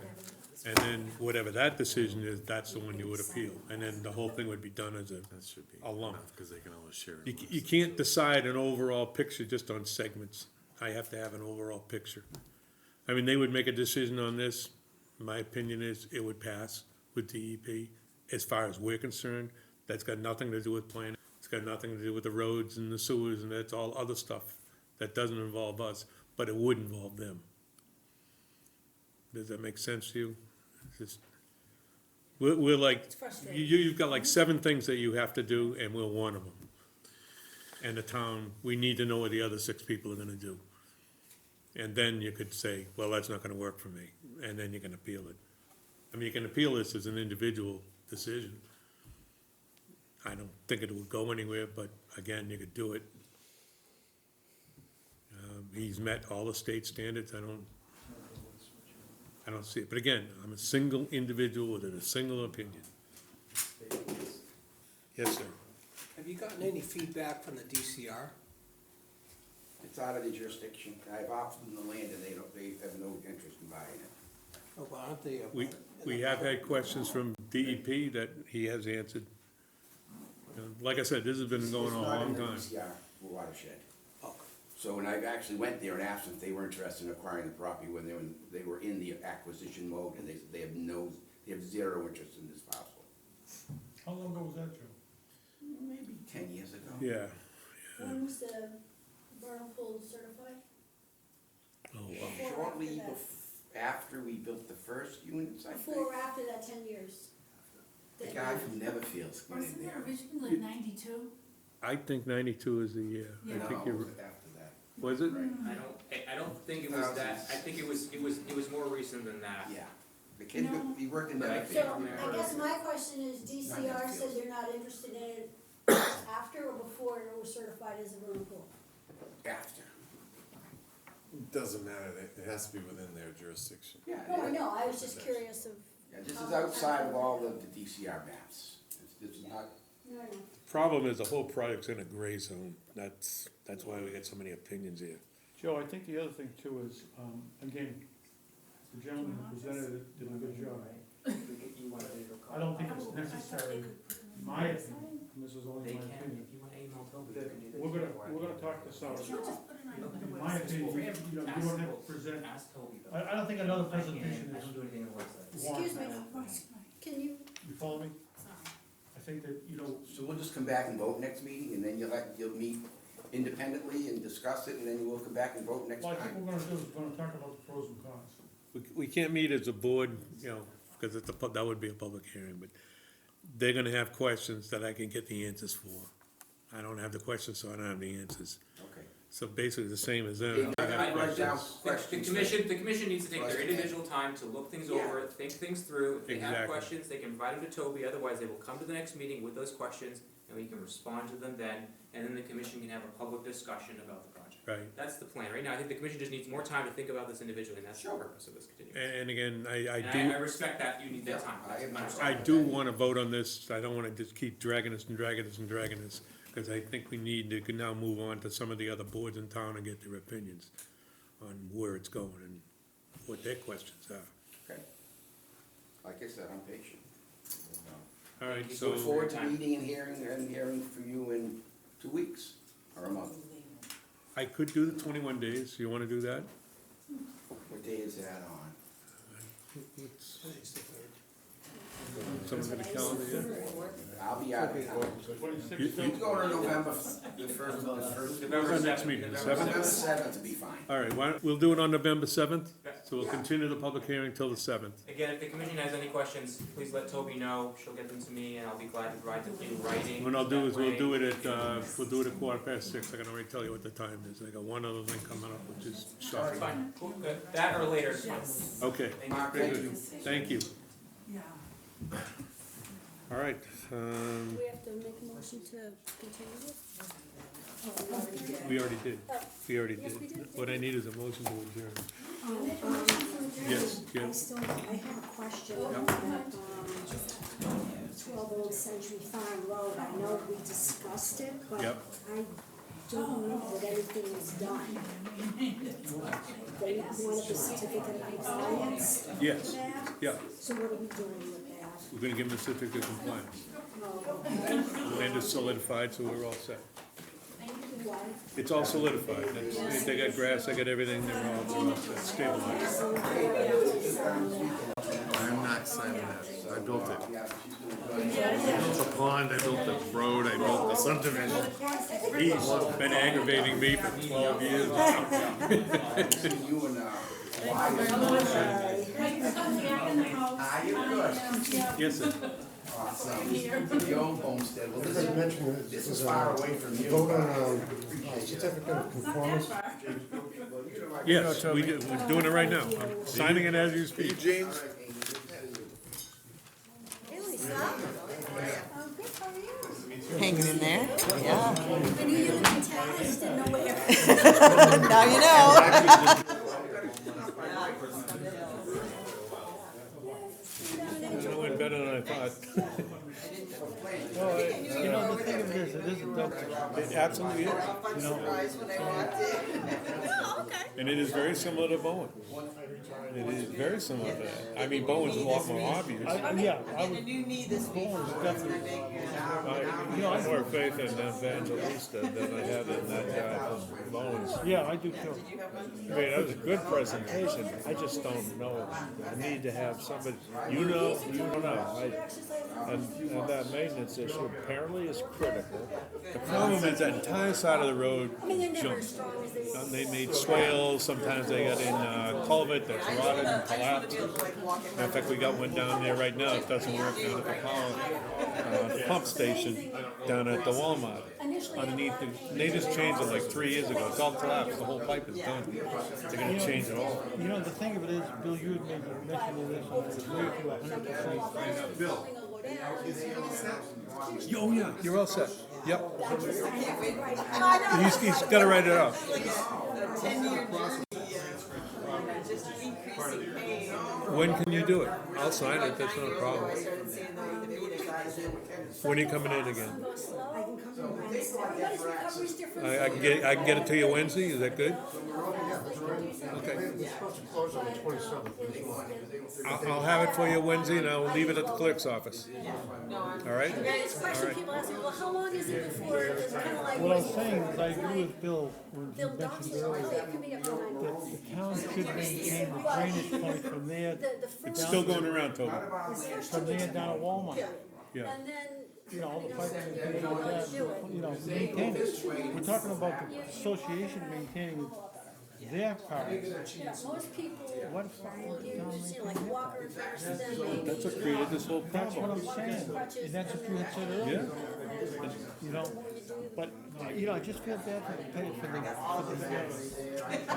And then whatever that decision is, that's the one you would appeal, and then the whole thing would be done as a lump. Because they can always share. You can't decide an overall picture just on segments. I have to have an overall picture. I mean, they would make a decision on this, my opinion is it would pass with DEP. As far as we're concerned, that's got nothing to do with planning, it's got nothing to do with the roads and the sewers, and that's all other stuff that doesn't involve us, but it would involve them. Does that make sense to you? Just, we're like, It's frustrating. you've got like 7 things that you have to do, and we're one of them. And the town, we need to know what the other 6 people are gonna do. And then you could say, well, that's not gonna work for me, and then you can appeal it. I mean, you can appeal this as an individual decision. I don't think it would go anywhere, but again, you could do it. He's met all the state standards, I don't see it, but again, I'm a single individual with a single opinion. Yes, sir. Have you gotten any feedback from the DCR? It's out of the jurisdiction. I've offered them the land and they have no interest in buying it. Oh, but aren't they? We have had questions from DEP that he has answered. Like I said, this has been going on a long time. It's not in the DCR watershed. So when I actually went there and asked them if they were interested in acquiring the property when they were in the acquisition mode, and they have zero interest in this parcel. How long ago was that, Joe? Maybe 10 years ago. Yeah. When was the Vernal Pool certified? Oh, wow. Shortly after we built the first units, I Before think. or after that 10 years? The guy from Netherfield's went in Wasn't it there. originally like 92? I think 92 is the year. Yeah. I think No, you're, it was after that. was it? I don't think it was that, I think it was more recent than that. Yeah. The kid, he worked in But I Netherfield. can't So I guess my question is, DCR said they're not interested in it after or before it was certified as a vernal pool? After. Doesn't matter, it has to be within their jurisdiction. Yeah. No, I know, I was just curious of. Yeah, this is outside of all the DCR maps. This is not, No, I know. Problem is, the whole project's in a gray zone. That's why we get so many opinions here. Joe, I think the other thing too is, again, the gentleman who presented it did a good job. I don't think it's necessary, in my opinion, and this is only my opinion, that we're gonna talk this out. In my opinion, you don't have to present, I don't think another presentation is Excuse me, warranted. can you, You follow me? I think that, so we'll just come back and vote next meeting, and then you'll meet independently and discuss it, and then we'll come back and vote next well, I think time. what we're gonna do is we're gonna talk about the pros and cons. We can't meet as a board, because that would be a public hearing, but they're gonna have questions that I can get the answers for. I don't have the questions, so I don't have the answers. Okay. So basically the same as them. I have Write down questions. The commission needs to take their individual time to look things over, think things through. If they have Exactly. questions, they can invite them to Toby, otherwise they will come to the next meeting with those questions, and we can respond to them then, and then the commission can have a public discussion about the project. Right. That's the plan. Right now, I think the commission just needs more time to think about this individually, and that's the purpose of this continuation. And again, I And I do, respect that, you need that time. I do wanna vote on this. I don't wanna just keep dragging this and dragging this and dragging this, because I think we need to now move on to some of the other boards in town and get their opinions on where it's going and what their questions are. Okay. Like I said, I'm patient. All right, Look so, forward to meeting and hearing from you in 2 weeks or a month. I could do the 21 days. You wanna do that? What day is that on? It's Someone's got a calendar yet? I'll be out of town. You- You go to November, the first. When's our next meeting, the November 7th? 7th will be fine. All right, we'll do it on November 7th, so we'll continue the public hearing till the 7th. Again, if the commission has any questions, please let Toby know, she'll get them to me, and I'll be glad to provide them in writing. What I'll do is, we'll That do way- it at 6:15. I can already tell you what the time is. I got one other thing coming up, which is That's shocking. fine, cool, good. That or later is fine. Okay, Thank you. very good. Thank you. Yeah. All right, Do we have to make a motion to continue it? Oh, we already did. we already did. We already Yes, we did. did. What I need is a motion to adjourn. Yes, I yes. still, I have a question on that, 12 Old Century Farm Road. I know we discussed it, but Yep. I don't know that anything is done. They wanted the certificate of compliance. Yes, there. yeah. So what are we doing with that? We're gonna give them a certificate of compliance. Oh, okay. Land is solidified, so we're all set. What? It's all solidified. That's- They got grass, they got everything, they're all set, stabilized. I'm not signing that. I built it. I built the pond, I built the road, I built the subdivision. He's been aggravating me for 12 years. You and, Yes, sir. awesome. The old homestead, well, As I mentioned, this is far away from you. vote on, certificate of conformance. Yes, we do, we're doing it right now. I'm signing it as you speak. James? Hanging in there, yeah. I knew you lived in town, I just didn't know where. Now you know. It went better than I thought. Well, you know, the thing of it is, it isn't that, It absolutely is. you know, And it is very similar to Bowen. It is very similar to that. I mean, Bowen's a lot more obvious. yeah, I would, new knee this week. definitely, I have more faith in Evangelista than I have in that guy from Bowen's. yeah, I do too. I mean, that was a good presentation. I just don't know. I need to have somebody, you know. And that maintenance issue apparently is critical. The problem is that entire side of the road I mean, they're never jumped. as strong as they were. They made swales, sometimes they got in culvert that's rotted and collapsed. Matter of fact, we got one down there right now, it doesn't work down at the power, the pump station down at the Walmart. Underneath, they just changed it like 3 years ago, it's all collapsed, the whole pipe is done. They're gonna change it all. You know, the thing of it is, Bill, you had made mention of this, I agree with you 100%. Bill. Oh, yeah, you're all set. Yep. He's gotta write it up. 10-year just increasing pain. When can you do it? I'll sign it, that's not a problem. When are you coming in again? Everybody's recovery's different. I can get it to you Wednesday, is that good? Okay. It's supposed to close on the 27th. I'll have it for you Wednesday and I'll leave it at the clerk's office. All right? This question, people ask me, well, how long is it before it's kind of like. What I'm saying is, I agree with Bill, when Bill he Doxley, mentioned earlier, it could be up to 9 that months. the town should maintain the drainage point from there, It's still going around, Toby. from there down to Walmart. Yeah. And then. You know, all the piping and things like that, you know, maintain it. We're talking about the association maintaining their part. Yeah, most people What if the town use, maintains like their walker part? and first, then maybe. That's what created this whole That's what problem. I'm saying, and that's what you had said Yeah. earlier. You know, but, you know, I just feel bad for the, water. I mean,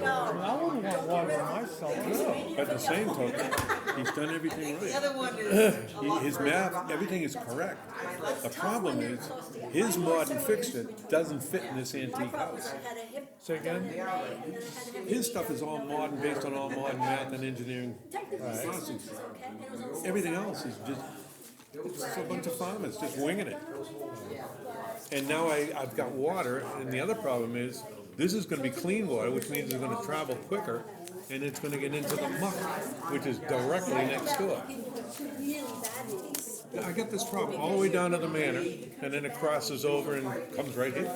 I wouldn't want water on my cell. No, but at the same token, he's done everything right. other one is. His math, everything is correct. The problem is, his modern fixture doesn't fit in this antique house. Say again? His stuff is all modern, based on all modern math and engineering processes. Everything else is just, it's a bunch of farmers just winging it. And now I've got water, and the other problem is, this is gonna be clean water, which means it's gonna travel quicker, and it's gonna get into the muck, which is directly next door. People with really bad knees, I got this problem all the way down to the manor, and then it crosses over and comes right here,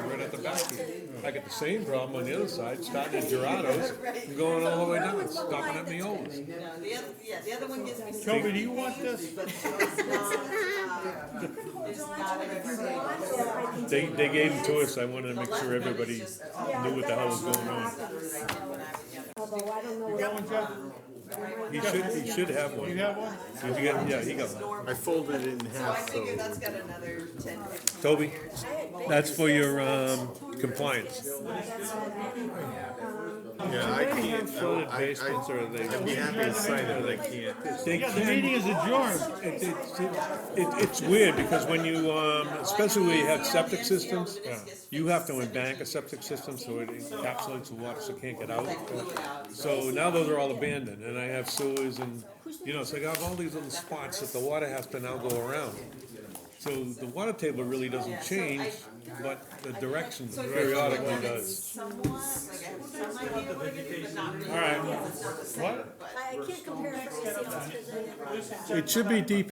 right at the back here. I got the same problem on the other side, starting at Gerardo's, and going all the way down, stopping at Miola's. No, the other one gives me. Toby, do you want this? But it's not a. They gave them to us, I wanted to make sure everybody knew what the hell was going on. Although I don't know. You got one, Jeff? He should have one. You have one? Did you get, yeah, he got one. I folded it in So I half, so. figure that's got another 10, 15 Toby, years. that's for your, compliance. Yeah, I can't, Flooded basements, or they, I'd be happy to sign it, but I can't. they The meeting is adjourned. It's weird, because when you, especially when you have septic systems, you have to embank a septic system so it encapsulates the water so it can't get out. So now those are all abandoned, and I have sewers and, so I got all these little spots that the water has to now go around. So the water table really doesn't change, but the direction periodically does. Somewhat, like I have some idea what it is, but not really. All right. It's not the same, What? but- I can't compare it to anything else, because I never. It should be deep.